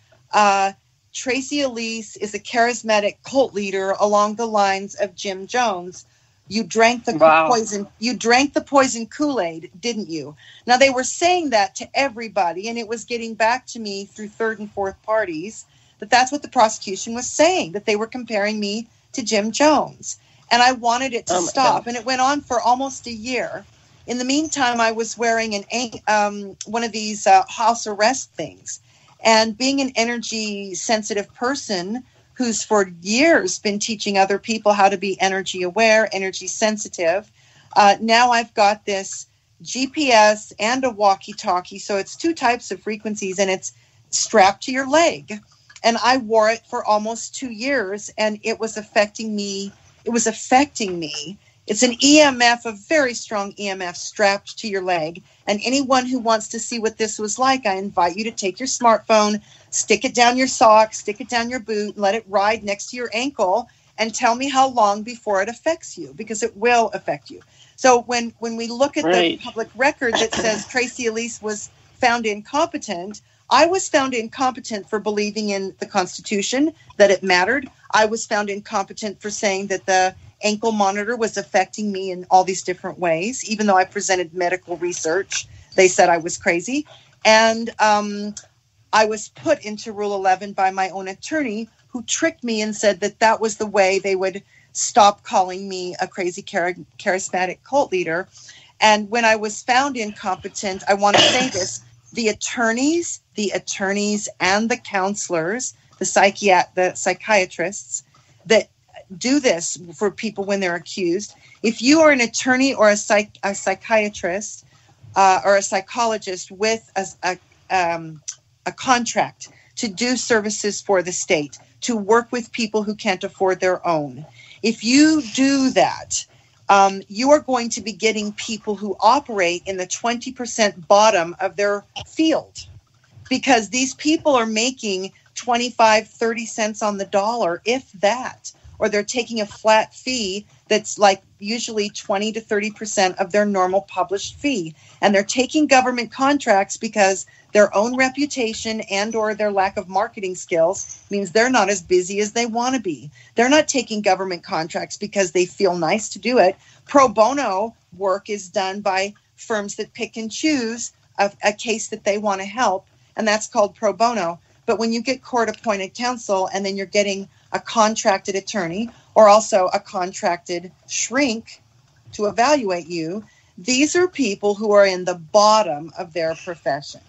Tracy Elise is a charismatic cult leader along the lines of Jim Jones, You drank the poison. You drank the poison Kool-Aid, didn't you? Now, they were saying that to everybody, and it was getting back to me through third and fourth parties that that's what the prosecution was saying, that they were comparing me to Jim Jones. And I wanted it to stop. And it went on for almost a year. In the meantime, I was wearing one of these house arrest things. And being an energy sensitive person who's for years been teaching other people how to be energy aware, energy sensitive, now I've got this GPS and a walkie-talkie. So it's 2 types of frequencies, and it's strapped to your leg. And I wore it for almost 2 years, and it was affecting me. It's an EMF, a very strong EMF strapped to your leg. And anyone who wants to see what this was like, I invite you to take your smartphone, stick it down your sock, stick it down your boot, and let it ride next to your ankle, and tell me how long before it affects you, because it will affect you. So when we look at the public record that says Tracy Elise was found incompetent, I was found incompetent for believing in the Constitution, that it mattered. I was found incompetent for saying that the ankle monitor was affecting me in all these different ways. Even though I presented medical research, they said I was crazy. And I was put into Rule 11 by my own attorney, who tricked me and said that that was the way they would stop calling me a crazy charismatic cult leader. And when I was found incompetent, I want to say this, the attorneys and the counselors, the psychiatrists that do this for people when they're accused. If you are an attorney or a psychiatrist or a psychologist with a contract to do services for the state, to work with people who can't afford their own, if you do that, you are going to be getting people who operate in the 20% bottom of their field, because these people are making 25, 30 cents on the dollar, if that, or they're taking a flat fee that's like usually 20 to 30% of their normal published fee. And they're taking government contracts because their own reputation and or their lack of marketing skills means they're not as busy as they want to be. They're not taking government contracts because they feel nice to do it. Pro bono work is done by firms that pick and choose a case that they want to help, and that's called pro bono. But when you get court-appointed counsel and then you're getting a contracted attorney or also a contracted shrink to evaluate you, these are people who are in the bottom of their profession.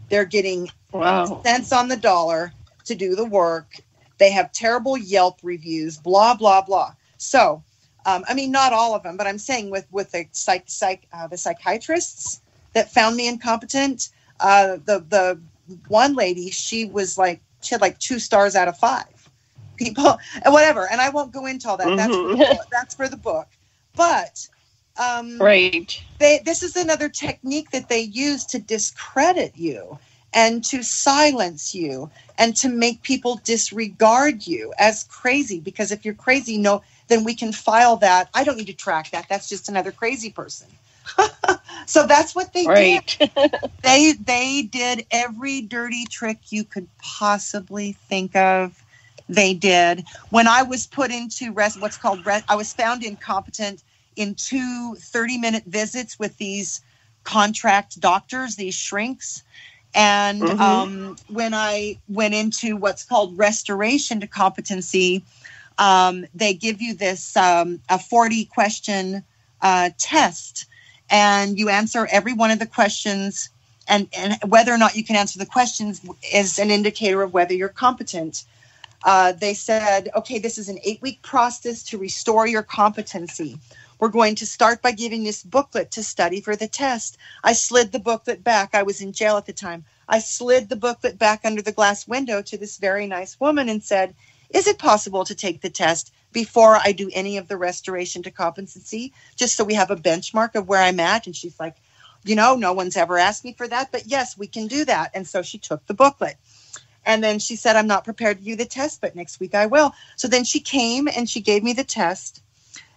They're getting cents on the dollar to do the work. They have terrible Yelp reviews, blah, blah, blah. So, I mean, not all of them, but I'm saying with the psychiatrists that found me incompetent, the one lady, she had like 2 stars out of 5. People, whatever, and I won't go into all that. That's for the book. But this is another technique that they use to discredit you and to silence you and to make people disregard you as crazy. Because if you're crazy, then we can file that. I don't need to track that. That's just another crazy person. So that's what they did. They did every dirty trick you could possibly think of. They did. When I was put into I was found incompetent in 2 30-minute visits with these contract doctors, these shrinks. And when I went into what's called restoration to competency, they give you this a 40-question test, and you answer every one of the questions, and whether or not you can answer the questions is an indicator of whether you're competent. They said, okay, this is an 8-week process to restore your competency. We're going to start by giving this booklet to study for the test. I slid the booklet back. I was in jail at the time. I slid the booklet back under the glass window to this very nice woman and said, is it possible to take the test before I do any of the restoration to competency, just so we have a benchmark of where I'm at? And she's like, no one's ever asked me for that, but yes, we can do that. And so she took the booklet. And then she said, I'm not prepared to do the test, but next week I will. So then she came and she gave me the test,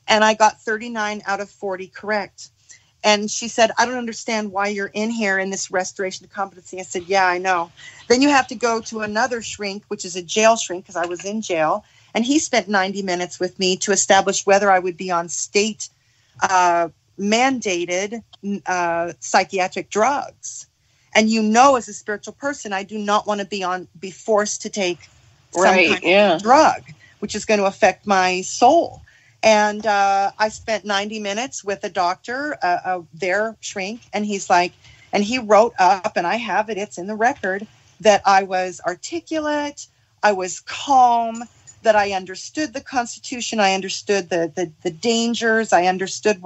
and I got 39 out of 40 correct. And she said, I don't understand why you're in here in this restoration to competency. I said, yeah, I know. Then you have to go to another shrink, which is a jail shrink, because I was in jail. And he spent 90 minutes with me to establish whether I would be on state mandated psychiatric drugs. And as a spiritual person, I do not want to be forced to take some kind of drug, which is going to affect my soul. And I spent 90 minutes with a doctor, their shrink, and he's like, and he wrote up, and I have it, it's in the record, that I was articulate, I was calm, that I understood the Constitution, I understood the dangers, I understood,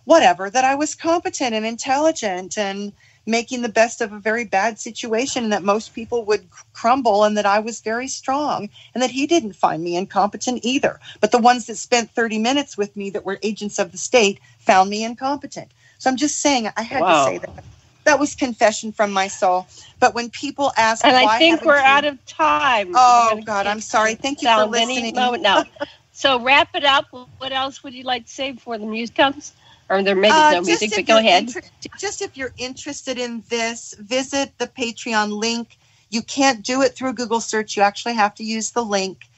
whatever, that I was competent and intelligent and making the best of a very bad situation, and that most people would crumble, and that I was very strong, and that he didn't find me incompetent either. But the ones that spent 30 minutes with me that were agents of the state found me incompetent. So I'm just saying, I had to say that. That was confession from my soul. But when people ask, and I think we're out of time. Oh God, I'm sorry. Thank you for listening. Now, so wrap it up. What else would you like to say before the music comes? Or there may be no music, but go ahead. Just if you're interested in this, visit the Patreon link. You can't do it through Google search. You actually have to use the link.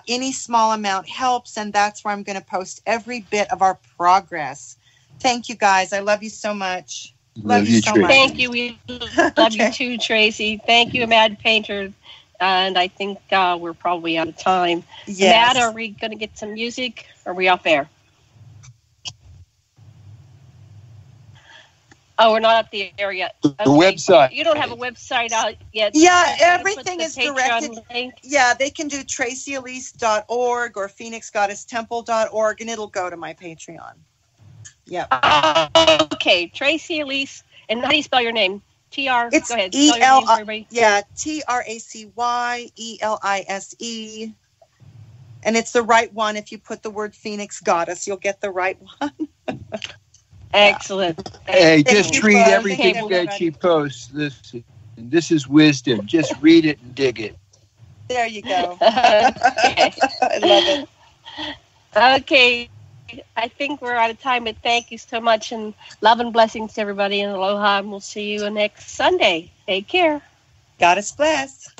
Any small amount helps, and that's where I'm going to post every bit of our progress. Thank you, guys. I love you so much. Love you so much. Thank you. We love you too, Tracy. Thank you, Amadpainter. And I think we're probably out of time. Yes. Matt, are we going to get some music? Or are we off air? Oh, we're not at the air yet. Okay. The website. You don't have a website out yet. Yeah, everything is Patreon directed. Link. Yeah, they can do tracyelise.org or phoenixgoddesstemple.org, and it'll go to my Patreon. Yeah. Okay, Tracy Elise. And how do you spell your name? T-R. It's go ahead. E-L-I. Yeah, Tracyelise. And it's the right one. If you put the word Phoenix Goddess, you'll get the right one. Excellent. Hey, just read everything that she posts. Listen, this is wisdom. Just read it and dig it. There you go. I love it. Okay. I think we're out of time, but thank you so much, and love and blessings to everybody, and aloha, and we'll see you next Sunday. Take care. Goddess bless.